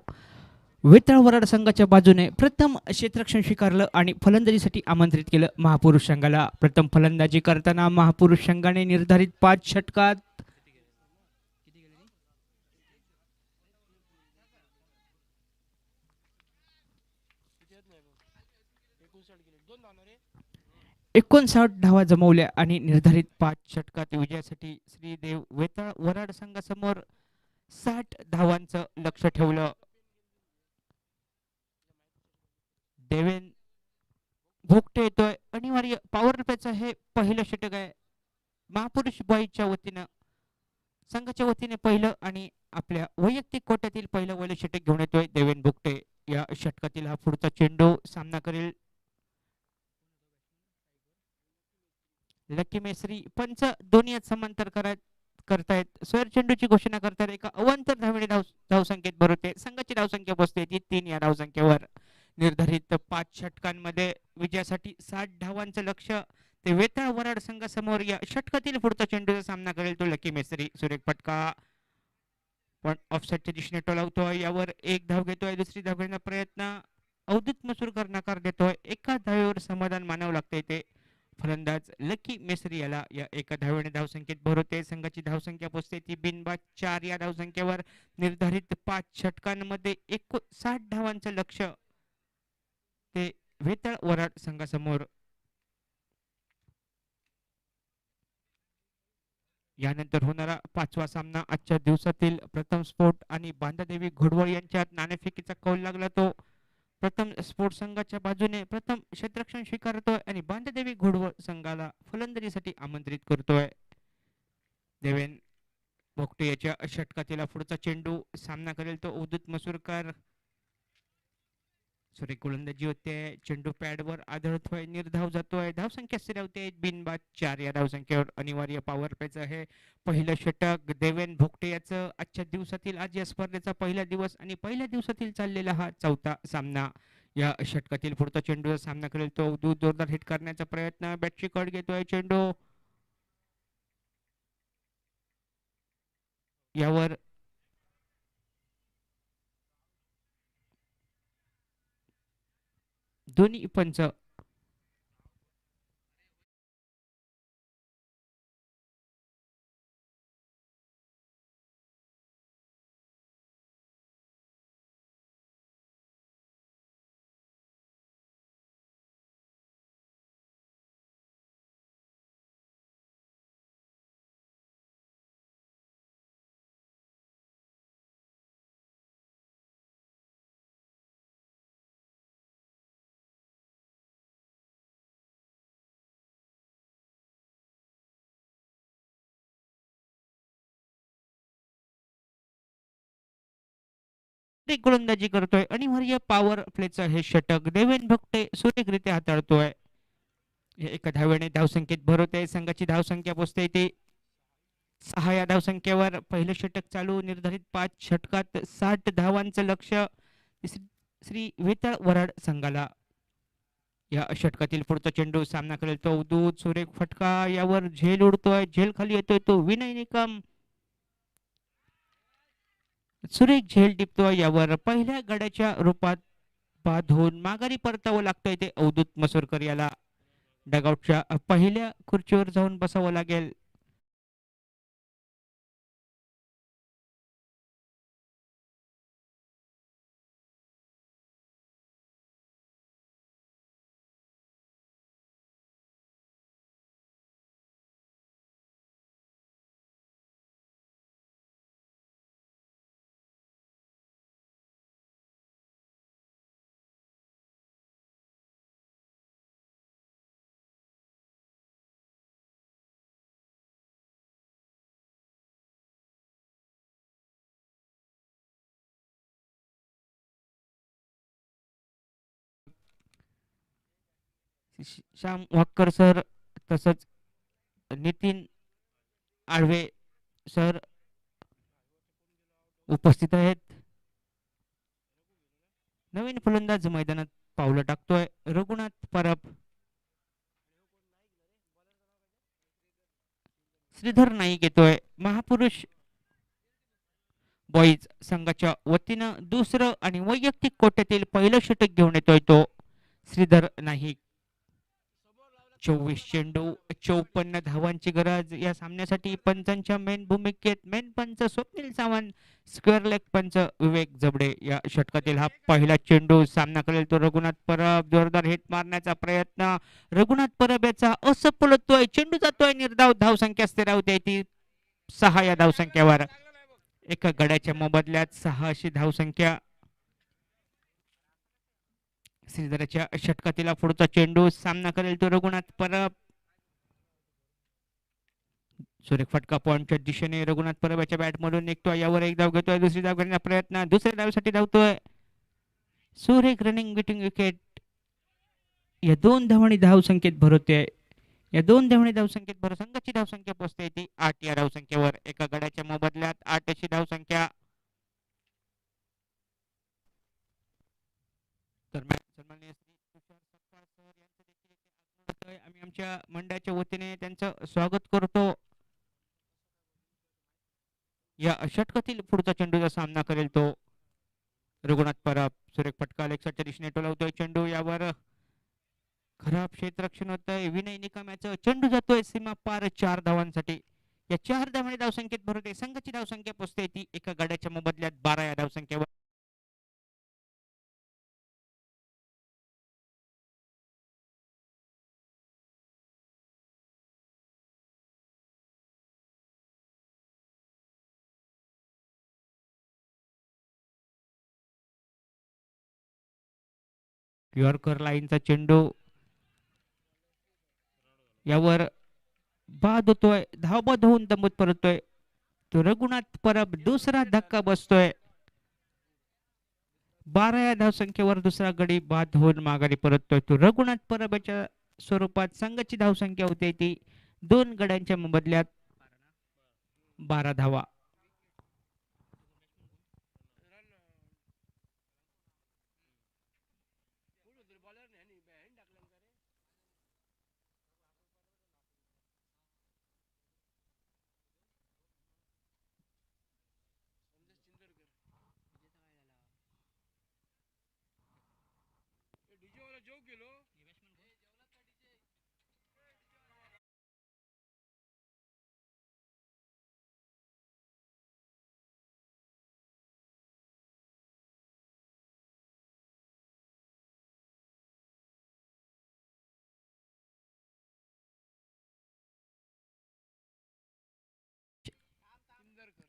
वेताळ वराड संघाच्या बाजूने प्रथम क्षेत्ररक्षण स्वीकारलं आणि फलंदाजीसाठी आमंत्रित केलं महापुरुष संघाला. प्रथम फलंदाजी करताना महापुरुष संघाने निर्धारित 5 षटकात एकोणसाठ धावा जमवल्या आणि निर्धारित 5 षटकात विजयासाठी श्रीदेव वेताळ वराड संघासमोर 60 धावांचं लक्ष ठेवलं. देवेन भोगटे येतोय. अनिवार्य पॉवर प्लेचं हे पहिलं षटक आहे. महापुरुष बॉईजच्या वतीनं संघाच्या वतीने पहिलं आणि आपल्या वैयक्तिक कोट्यातील पहिलं वैल षटक घेऊन येतोय देवेन भोगटे. या षटकातील हा पुढचा चेंडू सामना करेल लकी मेसरी. पंच दोन्ही समांतर करतायत. स्वेर चेंडूची घोषणा करतात. एका अवांतर धावेने धावसंख्येत भरवते. संघाची धावसंख्या बसते ती 3 या धावसंख्येवर. निर्धारित 5 षटकांमध्ये विजयासाठी 60 धावांचं लक्ष ते वेताळ वराड संघासमोर. या षटकातील पुढचा चेंडूचा सामना करेल तो लकी मेसरी. सुरेख फटका पण ऑफसाईडच्या दिशेने टोलावतोय. यावर 1 धाव घेतोय. दुसरी धाव घेण्याचा प्रयत्न अवधूत मसूरकर नकार देतोय. एका धावेवर समाधान मानावं लागतंय ते फलंदाज लकी मेसरी याला. या एका धावेने धावसंख्येत भर होते. संघाची धावसंख्या पोहोचते ती बिनबाद 4 या धावसंख्येवर. निर्धारित 5 षटकांमध्ये 59 धावांचं लक्ष ते वेताळ वराड संघासमोर. यानंतर होणारा 5वा सामना आजच्या दिवसातील प्रथम स्पोर्ट आणि बांधादेवी घोडवळ यांच्यात नाणेफेकीचा कौल लागला तो प्रथम स्पोर्ट संघाच्या बाजूने प्रथम क्षेत्ररक्षण स्वीकारतोय आणि बांधादेवी घोडवळ संघाला फलंदाजीसाठी आमंत्रित करतोय. देवेन भोगटे याच्या षटकातील पुढचा चेंडू सामना करेल तो अवधूत मसूरकर. सुरेख गोलंदाजी होते. चेंडू पॅडवर आदळतोय. निर्धाव जातोय. धावसंख्या स्थिरावते बिनबाद 4 या धावसंख्येवर. अनिवार्य पॉवर प्लेचं आहे पहिलं षटक देवेन भोगटे याचं आजच्या दिवसातील. आज या स्पर्धेचा पहिला दिवस आणि पहिल्या दिवसातील चाललेला हा 4था सामना. या षटकातील पुढचा चेंडू सामना करेल तो अवधूत. जोरदार हिट करण्याचा प्रयत्न. बॅटची कड घेतोय चेंडू. यावर दोन्ही पंच गोलंदाजी करतोय. अनिवार्य पॉवर प्लेचं हे षटक देवेन भोगटे सुरेखरित्या हाताळतोय. एका धावेने धावसंख्येत भर होते. संघाची धावसंख्या पोहोचते ती 6 या धावसंख्येवर. पहिलं षटक चालू. निर्धारित 5 षटकात 60 धावांचं लक्ष श्री वेताळ वराड संघाला. या षटकातील पुढचा चेंडू सामना करेल तो अवधूत. सुरेख फटका. यावर झेल उडतोय. झेल खाली येतोय तो विनय निकम. सुरेख झेल टिपतोय. यावर पहिल्या गड्याच्या रूपात बांधून माघारी परतावं लागतोय ते अवधूत मसूरकर याला. डगआउटच्या पहिल्या खुर्चीवर जाऊन बसावं लागेल. श्याम वाक्कर सर तसंच नितीन आळवे सर उपस्थित आहेत. नवीन फलंदाज मैदानात पावलं टाकतोय रघुनाथ परब. श्रीधर नाईक येतोय. महापुरुष बॉईज संघाच्या वतीनं दुसरं आणि वैयक्तिक कोट्यातील पहिलं षटक घेऊन येतोय तो श्रीधर नाईक. 24 चेंडू 54 धावांची गरज या सामन्यासाठी. पंचांच्या मेन भूमिकेत मेन पंच स्वप्नील सावंत, स्क्वेअर लेग पंच विवेक जबडे. या षटकातील हा पहिला चेंडू सामना करेल तो रघुनाथ परब. जोरदार हिट मारण्याचा प्रयत्न. रघुनाथ परब याचा असफल होतोय. चेंडू जातोय निर्धाव. धावसंख्या स्थिरावते ती 6 या धावसंख्येवर. एका गड्याच्या मोबदल्यात 6 अशी धावसंख्या. श्रीधरच्या षटकातील पुढचा चेंडू सामना करेल तो रघुनाथ परब. सुरेख फटका पॉइंटच्या दिशेने रघुनाथ परब याच्या बॅट मधून निघतोय. यावर एक धाव घेतोय. दुसरी धाव घेण्याचा प्रयत्न. दुसऱ्या धावसाठी धावतोय. सुरेख रनिंग बिटिंग विकेट. या 2 धावांनी धावसंख्येत भर होते. या 2 धावांनी धावसंख्येत भर. संघाची धावसंख्या पोहोचते ती 8 या धावसंख्येवर. एका गड्याच्या मोबदल्यात 8 अशी धावसंख्या. सन्माननीय श्री तुषार सपकाळ सर यांचं देखील इथे आगमन. आम्ही आमच्या मंडळाच्या वतीने त्यांचं स्वागत करतो. या षटकातील पुढचा चेंडूचा सामना करेल तो रघुनाथ परब सुरेख फटका अलेक्साच्या दिशेने टोलवतोय चेंडू, यावर खराब क्षेत्ररक्षण होतंय. विनय निकमाचं चेंडू जातोय सीमा पार 4 धावांसाठी. या 4 धावांनी धावसंख्येत भर होते. संघाची धावसंख्या पोहोचते ती एका गड्याच्या मोबदल्यात 12 या धावसंख्येवर. यॉर्कर लाईनचा चेंडू, यावर बाद होतोय. धावबाद होऊन दंबत परतोय तो रघुनाथ परब. दुसरा धक्का बसतोय. 12 या धावसंख्येवर दुसरा गडी बाद होऊन माघारी परततोय तो रघुनाथ परबच्या स्वरूपात. संघाची धावसंख्या होते ती 2 गड्यांच्या मोबदल्यात 12 धावा.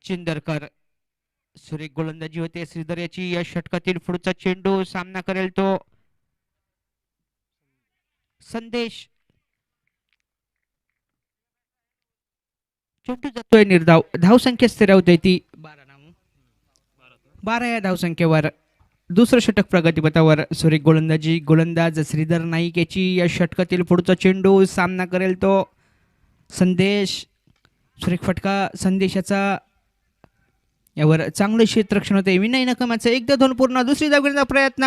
चिंदरकर सुरेख गोलंदाजी होते श्रीधर याची. या षटकातील पुढचा चेंडू सामना करेल तो संदेश. चेंडू जातोय निर्धाव. धावसंख्या स्थिरावते ती 12 या धावसंख्येवर. दुसरं षटक प्रगतीपथावर. सुरेख गोलंदाजी गोलंदाज श्रीधर नाईक याची. या षटकातील पुढचा चेंडू सामना करेल तो संदेश. सुरेख फटका संदेशाचा, यावर चांगलं क्षेत्ररक्षण होते. विनय नकमाचं 1-2 पूर्ण. दुसरी धाव घेण्याचा प्रयत्न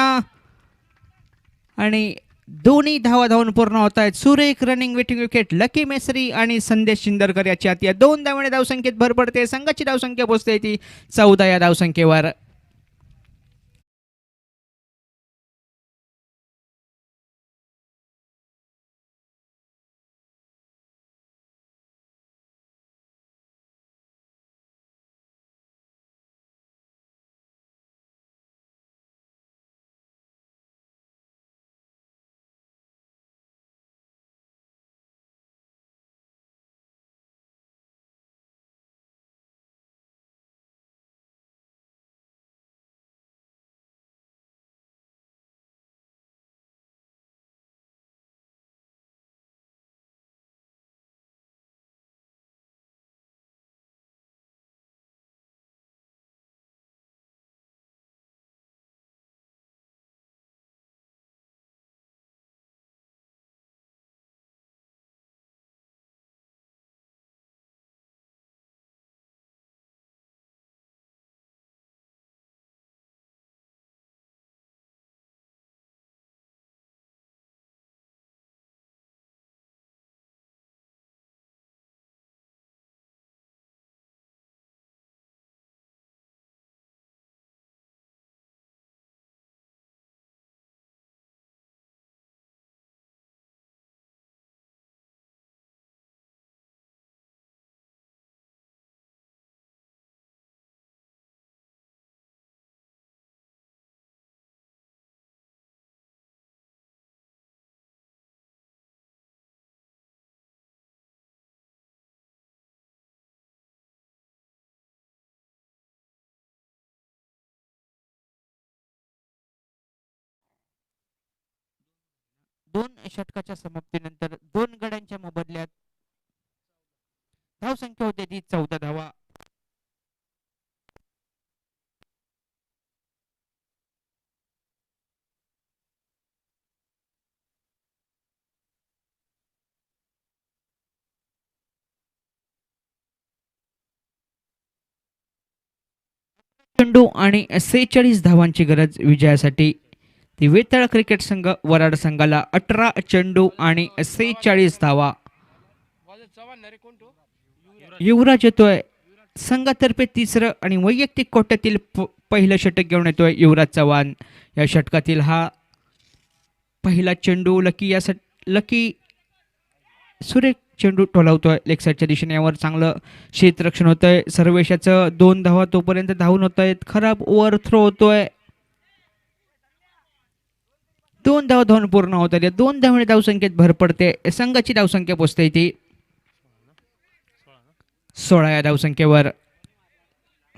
आणि दोन्ही धावा धावून पूर्ण होत आहेत. सुरेख रनिंग वेटिंग विकेट. लकी मेसरी आणि संदेश चिंदरकर याच्या हाती. या 2 धावांनी धावसंख्येत भर पडते. संघाची धावसंख्या पोहोचते ती 14 या धावसंख्येवर. दोन षटकाच्या समाप्तीनंतर 2 गड्यांच्या मोबदल्यात धावसंख्या होते ती 14 धावा. चेंडू आणि 46 धावांची गरज विजयासाठी. ती वेताळ क्रिकेट संघ वराड संघाला 18 चेंडू आणि 46 धावा. युवराज येतोय. संघातर्फे तिसरं आणि वैयक्तिक कोट्यातील पहिलं षटक घेऊन येतोय युवराज चव्हाण. या षटकातील हा पहिला चेंडू लकी सुरेख चेंडू टोलावतोय लेग साईडच्या दिशेने. यावर चांगलं क्षेत्ररक्षण होतंय. सर्वेशाचं 2 धावा तोपर्यंत धावून होत आहेत. खराब ओव्हर थ्रो होतोय. 2 धावा धावून पूर्ण होत आहेत. 2 धावांनी धावसंख्येत भर पडते. संघाची धावसंख्या पोचते ती 16 या धावसंख्येवर.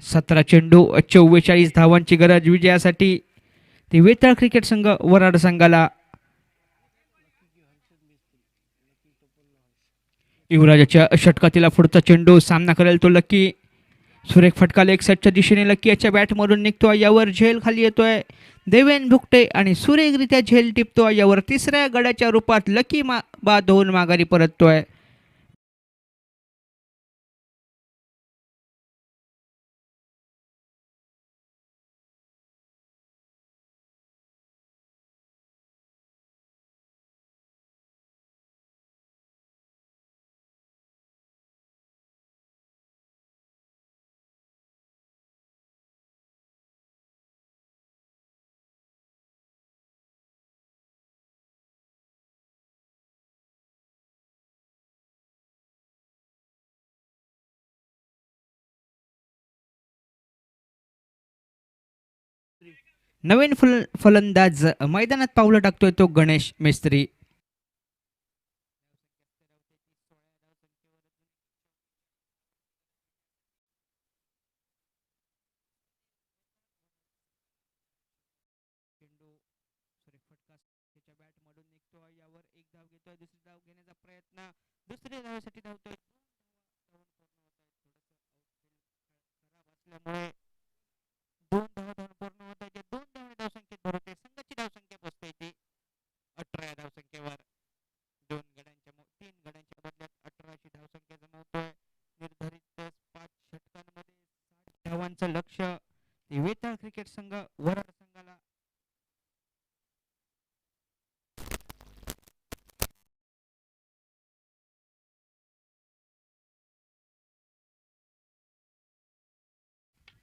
17 चेंडू 44 धावांची गरज विजयासाठी. ती वेताळ क्रिकेट संघ वराड संघाला. युवराजाच्या षटकातील पुढचा चेंडू सामना करेल तो लकी. सुरेख फटका लेग साईडच्या दिशेने लकी याच्या बॅटमधून निघतोय. यावर झेल खाली येतोय. देवेन भुकटे आणि सुरेखरित्या झेल टिपतोय. यावर तिसऱ्या गड्याच्या रूपात लकी बाद होऊन माघारी परततोय. नवीन फलंदाज मैदानात पावलं टाकतोय तो गणेश मिस्त्री. यावर एक धाव घेतोय. दुसरी धाव घेण्याचा प्रयत्न. दुसऱ्या धावेसाठी धावतोय. असल्यामुळे 2 धावा धावून पूर्ण होत आहे. 2 धावांनी धावसंख्येत भर होते. संघाची धावसंख्या पोचते ती 18 या धावसंख्येवर. 3 गड्यांच्या बदल्यात 18ची धावसंख्या जमवतोय. निर्धारित 5 षटकांमध्ये 60 धावांचं लक्ष्य वेताळ क्रिकेट संघ वराड संघाला.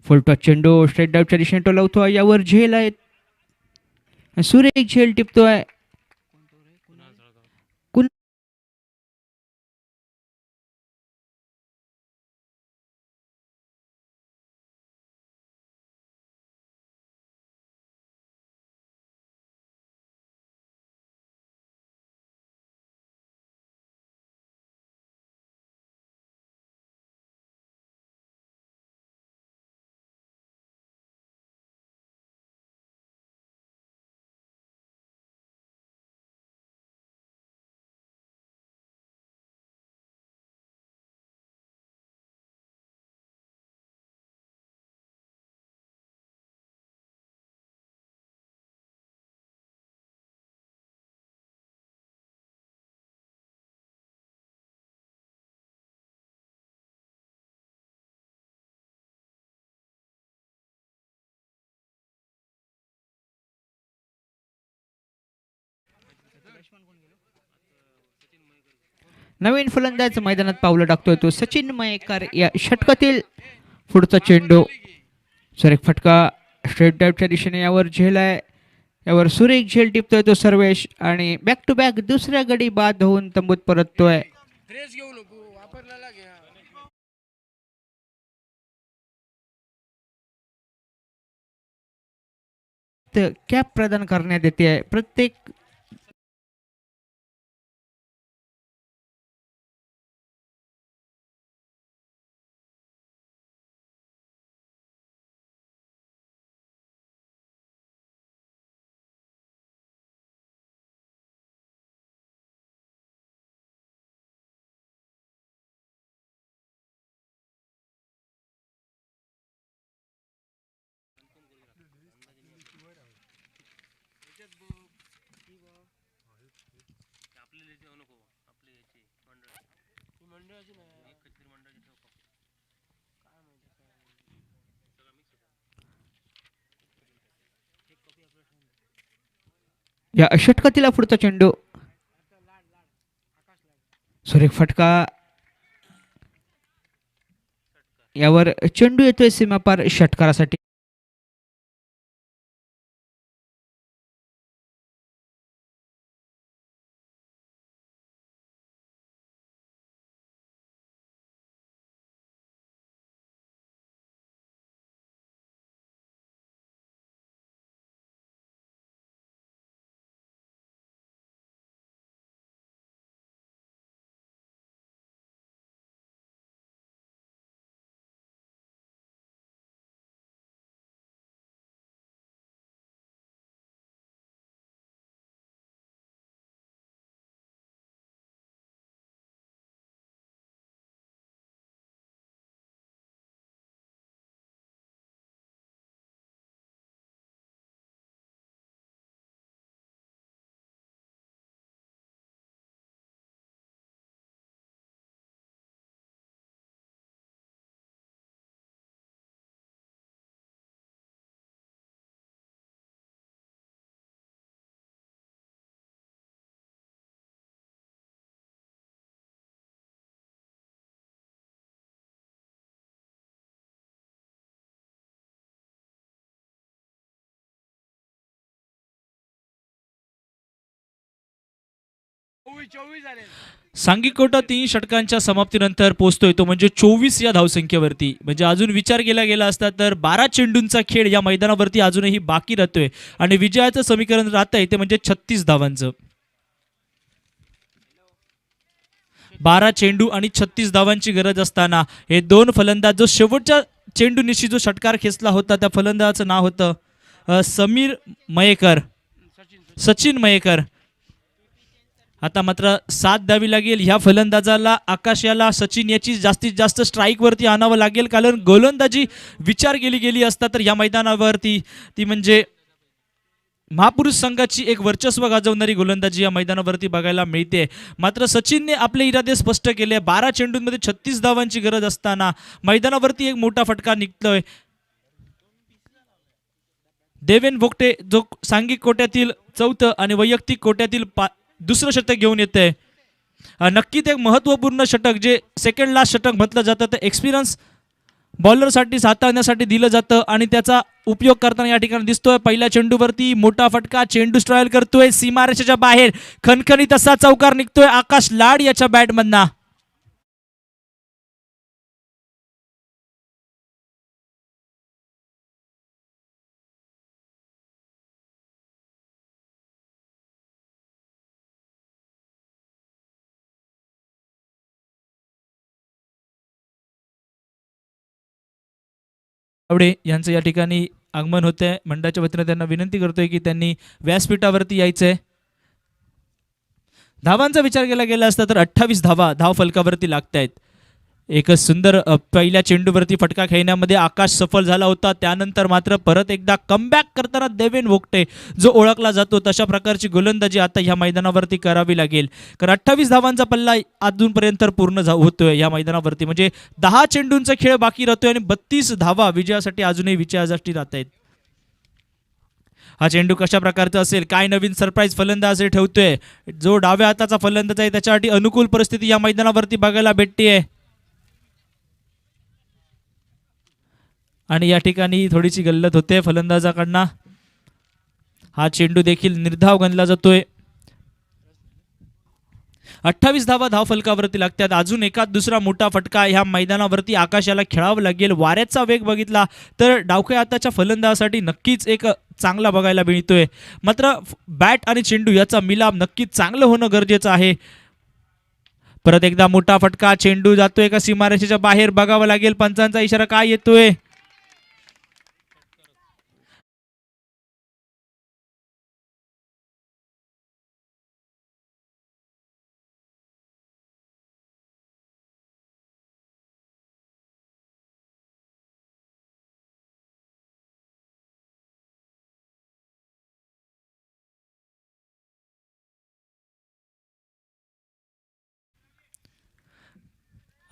फुलटॉस चेंडू स्ट्रेट डाऊटच्या दिशेने टोलावतोय. यावर झेल आहेत. सुरेख झेल टिपतोय. नवीन फलंदाज मैदानात पावलं टाकतोय तो सचिन मयेकर. या षटकातील पुढचा चेंडू सुरेख फटका स्ट्रेट डाऊटच्या दिशेने. यावर झेल आहे. यावर सुरेख झेल टिपतोय तो सर्वेश आणि बॅक टू बॅक दुसऱ्या गडी बाद होऊन तंबूत परततोय. कॅप प्रदान करण्यात येते. प्रत्येक या षटकातील पुढचा चेंडू सुरेख फटका यावर चेंडू येतोय सीमापार षटकारासाठी. सांघिक कोटा 3 षटकांच्या समाप्तीनंतर पोहोचतोय तो म्हणजे 24 या धावसंख्येवरती. म्हणजे अजून विचार केला गेला असता तर 12 चेंडूंचा खेळ या मैदानावरती अजूनही बाकी राहतोय आणि विजयाचं समीकरण राहतंय ते म्हणजे 36 धावांचं. 12 चेंडू आणि 36 धावांची गरज असताना हे दोन फलंदाज, जो शेवटच्या चेंडूनिशी जो षटकार खेचला होता त्या फलंदाजाचं नाव होतं समीर मयेकर, सचिन मयेकर. आता मात्र साथ द्यावी लागेल ह्या फलंदाजाला, आकाश याला सचिन याची जास्तीत जास्त स्ट्राईक वरती आणावं लागेल, कारण गोलंदाजी विचार केली गेली असता तर या मैदानावरती ती म्हणजे महापुरुष संघाची एक वर्चस्व गाजवणारी गोलंदाजी या मैदानावरती बघायला मिळते. मात्र सचिनने आपले इरादे स्पष्ट केले. 12 चेंडूंमध्ये 36 धावांची गरज असताना मैदानावरती एक मोठा फटका निघतोय. देवेन भोगटे जो सांघिक कोट्यातील चौथं आणि वैयक्तिक कोट्यातील दुसरं षटक घेऊन येते. नक्कीच एक महत्त्वपूर्ण षटक, जे सेकंड लास्ट षटक म्हटलं जातं, तर एक्सपिरियन्स बॉलरसाठी हाताळण्यासाठी दिलं जातं आणि त्याचा उपयोग करताना या ठिकाणी दिसतोय. पहिल्या चेंडूवरती मोठा फटका, चेंडू स्ट्रायल करतोय सीमारेषेच्या बाहेर, खणखणीत असा चौकार निघतोय आकाश लाड याच्या बॅटमधना. आवडे यांचं या ठिकाणी आगमन होते. मंडळाच्या वतीने त्यांना विनंती करतोय की त्यांनी व्यासपीठावरती यायचंय. धावांचा विचार केला गेला असता तर 28 धावा धाव फलकावरती लागत आहेत. एक सुंदर पहिल्या चेंडूवरती फटका खेळण्यामध्ये आकाश सफल झाला होता. त्यानंतर मात्र परत एकदा कमबॅक करताना देवेन भोगटे जो ओळखला जातो तशा प्रकारची गोलंदाजी आता ह्या मैदानावरती करावी लागेल, कारण 28 धावांचा पल्ला अजूनपर्यंत पूर्ण होतोय या मैदानावरती. म्हणजे 10 चेंडूंचा खेळ बाकी राहतोय आणि 32 धावा विजयासाठी अजूनही विजयासाठी राहत आहेत. हा चेंडू कशा प्रकारचा असेल, काय नवीन सरप्राईज फलंदाज ठेवतोय. जो डाव्या हाताचा फलंदाज आहे त्याच्यासाठी अनुकूल परिस्थिती या मैदानावरती बघायला भेटते आणि या ठिकाणी थोडीशी गल्लत होते फलंदाजाकडनं. हा चेंडू देखील निर्धाव गणला जातोय. 28 धावा धाव फलकावरती लागतात. अजून एका दुसरा मोठा फटका ह्या मैदानावरती आकाशाला खेळावं लागेल. वाऱ्याचा वेग बघितला तर डावख्या हाताच्या फलंदाजासाठी नक्कीच एक चांगला बघायला मिळतोय. मात्र बॅट आणि चेंडू याचा मिलाप नक्कीच चांगलं होणं गरजेचं आहे. परत एकदा मोठा फटका, चेंडू जातोय का सीमारेषेच्या बाहेर, बघावं लागेल पंचांचा इशारा काय येतोय.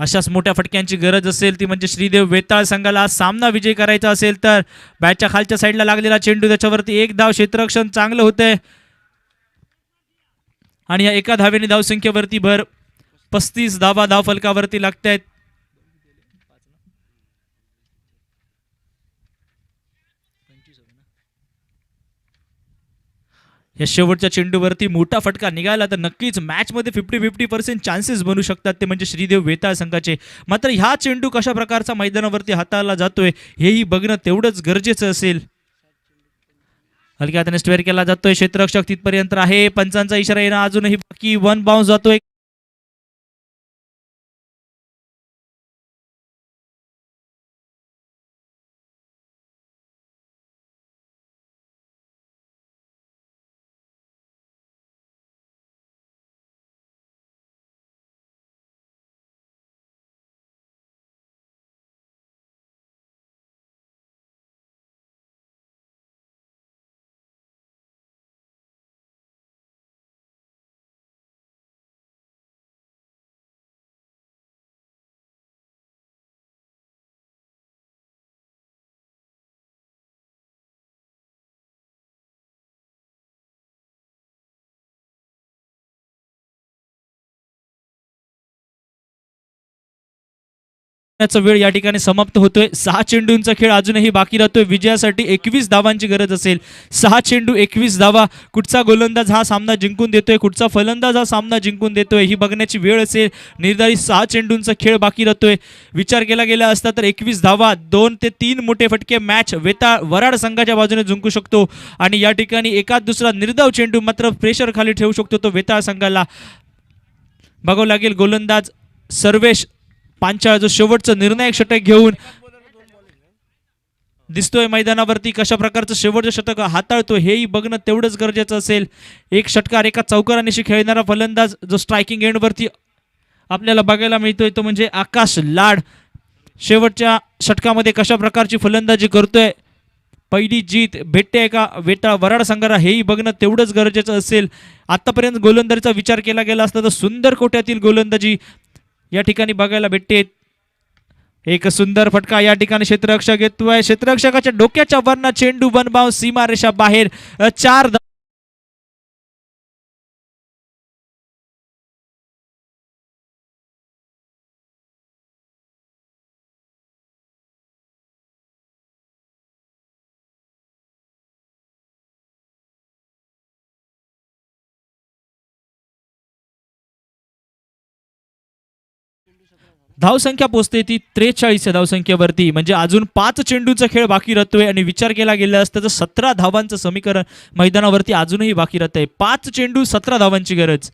अशाच मोठ्या फटक्यांची गरज असेल ती म्हणजे श्रीदेव वेताळ संघाला सामना विजय करायचा असेल तर बॅटच्या खालच्या साईडला लागलेला चेंडू, त्याच्यावरती एक धाव, क्षेत्ररक्षण चांगलं होतंय आणि या एका धावेने धावसंख्येवरती भर. 35 धावा धाव फलकावरती लागतायत. या शेवटच्या चेंडूवरती मोठा फटका निघाला तर नक्कीच मॅचमध्ये 50-50% चान्सेस बनू शकतात, ते म्हणजे श्रीदेव वेताळ संघाचे. मात्र ह्या चेंडू कशा प्रकारचा मैदानावरती हाताळला जातोय हेही बघणं तेवढंच गरजेचं असेल. हलक्या हाताने स्क्वेअर केला जातोय, क्षेत्ररक्षक तिथपर्यंत आहे, पंचांचा इशारा येणं अजूनही बाकी. वन बाउन्स जातोय. वेळ या ठिकाणी समाप्त होतोय. 6 चेंडूंचा खेळ अजूनही बाकी राहतोय. विजयासाठी 21 धावांची गरज असेल. 6 चेंडू 21 धावा. कुठचा गोलंदाज हा सामना जिंकून देतोय, कुठचा फलंदाज हा सामना जिंकून देतोय ही बघण्याची वेळ असेल. निर्धारित 6 चेंडूंचा खेळ बाकी राहतोय. विचार केला गेला असता तर 21 धावा, 2 ते 3 मोठे फटके मॅच वेताळ वराड संघाच्या बाजूने जिंकू शकतो आणि या ठिकाणी एकाच दुसरा निर्धाव चेंडू मात्र प्रेशर खाली ठेवू शकतो तो वेताळ संघाला. बघावं लागेल गोलंदाज सर्वेश पांचाळ जो शेवटचं निर्णायक षटक घेऊन दिसतोय मैदानावरती, कशा प्रकारचं शेवटचं षटक हाताळतो हेही बघणं तेवढंच गरजेचं असेल. एक षटकार एका चौकारानिशी खेळणारा फलंदाज जो स्ट्रायकिंग एंडवरती आपल्याला बघायला मिळतोय तो म्हणजे आकाश लाड. शेवटच्या षटकामध्ये कशा प्रकारची फलंदाजी करतोय, पहिली जीत भेटते का वेताळ वराड संघाला हेही बघणं तेवढंच गरजेचं असेल. आतापर्यंत गोलंदाजीचा विचार केला गेला असता तर सुंदर कोट्यातील गोलंदाजी या ठिकाणी बघायला भेटते. एक सुंदर फटका या ठिकाणी क्षेत्ररक्षक घेतोय. क्षेत्ररक्षकाच्या डोक्याच्या वरना चेंडू वन बाउन्स सीमारेषा बाहेर. 4 धावसंख्या पोहोचते ती 43 या धावसंख्येवरती, म्हणजे अजून 5 चेंडूचा खेळ बाकी राहतोय आणि विचार केला गेला असता तर 17 धावांचं समीकरण मैदानावरती अजूनही बाकी राहतंय. 5 चेंडू 17 धावांची गरज.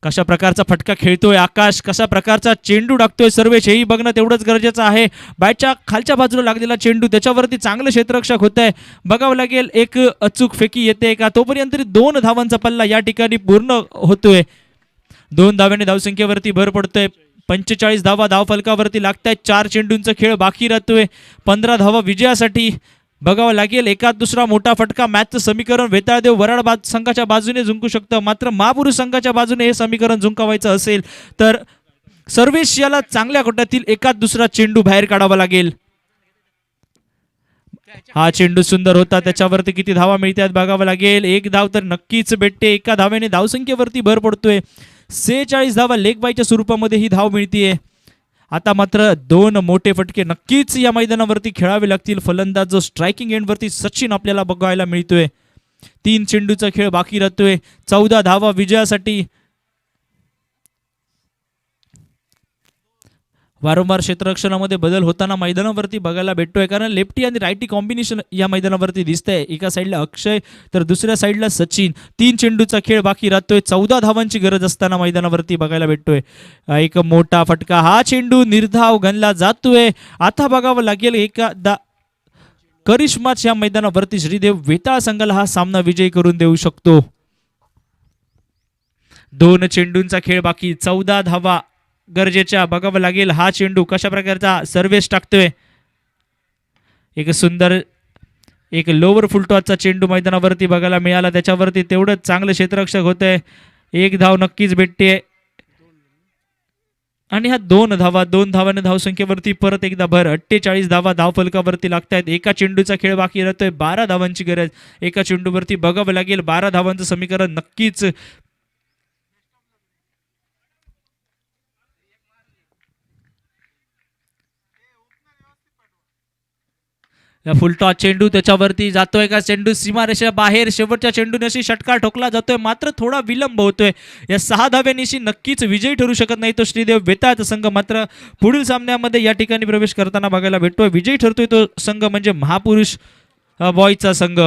कशा प्रकारचा फटका खेळतोय आकाश, कशा प्रकारचा चेंडू टाकतोय सर्वेश हेही बघणं तेवढंच गरजेचं आहे. बॅटच्या खालच्या बाजूला लागलेला चेंडू त्याच्यावरती चांगलं क्षेत्ररक्षक होत आहे. बघावं लागेल एक अचूक फेकी येते का. तोपर्यंत 2 धावांचा पल्ला या ठिकाणी पूर्ण होतोय. 2 धाव्याने धावसंख्येवरती भर पडतोय. 45 धावा धावफलकावरती लागतायत. 4 चेंडूंचा खेळ बाकी राहतोय. 15 धावा विजयासाठी. बघावं लागेल एकाच दुसरा मोठा फटका मॅचचं समीकरण वेताळदेव वराड संघाच्या बाजूने जिंकू शकतं. मात्र महापुरुष संघाच्या बाजूने हे समीकरण जिंकावायचं असेल तर सर्वेश याला चांगल्या कोट्यातील एकाच दुसरा चेंडू बाहेर काढावा लागेल. हा चेंडू सुंदर होता, त्याच्यावरती किती धावा मिळतात बघावं लागेल. 1 धाव तर नक्कीच भेटते. एका धाव्याने धावसंख्येवरती भर पडतोय. 46 धावा लेग बायच्या स्वरूपामध्ये ही धाव मिळतीये. आता मात्र 2 मोठे फटके नक्कीच या मैदानावरती खेळावे लागतील. फलंदाज जो स्ट्रायकिंग एंडवरती सचिन आपल्याला बघायला मिळतोय. 3 चेंडूचा खेळ बाकी राहतोय. 14 धावा विजयासाठी. वारंवार क्षेत्ररक्षणामध्ये बदल होताना मैदानावरती बघायला भेटतोय, कारण लेफ्टी आणि रायटी कॉम्बिनेशन या मैदानावरती दिसतंय. एका साईडला अक्षय तर दुसऱ्या साईडला सचिन. 3 चेंडूचा खेळ बाकी राहतोय. 14 धावांची गरज असताना मैदानावरती बघायला भेटतोय. एक मोठा फटका, हा चेंडू निर्धाव गणला जातोय. आता बघावं लागेल एखादा करिश्माच या मैदानावरती श्रीदेव वेताळ संघाला हा सामना विजयी करून देऊ शकतो. 2 चेंडूंचा खेळ बाकी, 14 धावा गरजेच्या. बघावं लागेल हा चेंडू कशा प्रकारचा सर्वेश टाकतोय. एक सुंदर एक लोअर फुलटॉसचा चेंडू मैदानावरती बघायला मिळाला. त्याच्यावरती तेवढंच चांगलं क्षेत्ररक्षक होतंय. 1 धाव नक्कीच भेटते आणि ह्या 2 धावा, 2 धावाने धावसंख्येवरती परत एकदा भर. 48 धावा धावफलकावरती लागतायत. एका चेंडूचा खेळ बाकी राहतोय. 12 धावांची गरज. एका चेंडूवरती बघावं लागेल 12 धावांचं समीकरण नक्कीच. फुलटॉस चेंडू त्याच्यावरती जातोय का चेंडू सीमारेषा बाहेर शेवटच्या चेंडूनिशी षटकार ठोकला जातोय मात्र थोडा विलंब होतोय या 6 धाव्यांनिशी नक्कीच विजयी ठरू शकत नाही तो श्रीदेव वेताळचा संघ मात्र पुढील सामन्यामध्ये या ठिकाणी प्रवेश करताना बघायला भेटतोय विजयी ठरतोय तो संघ म्हणजे महापुरुष बॉयचा संघ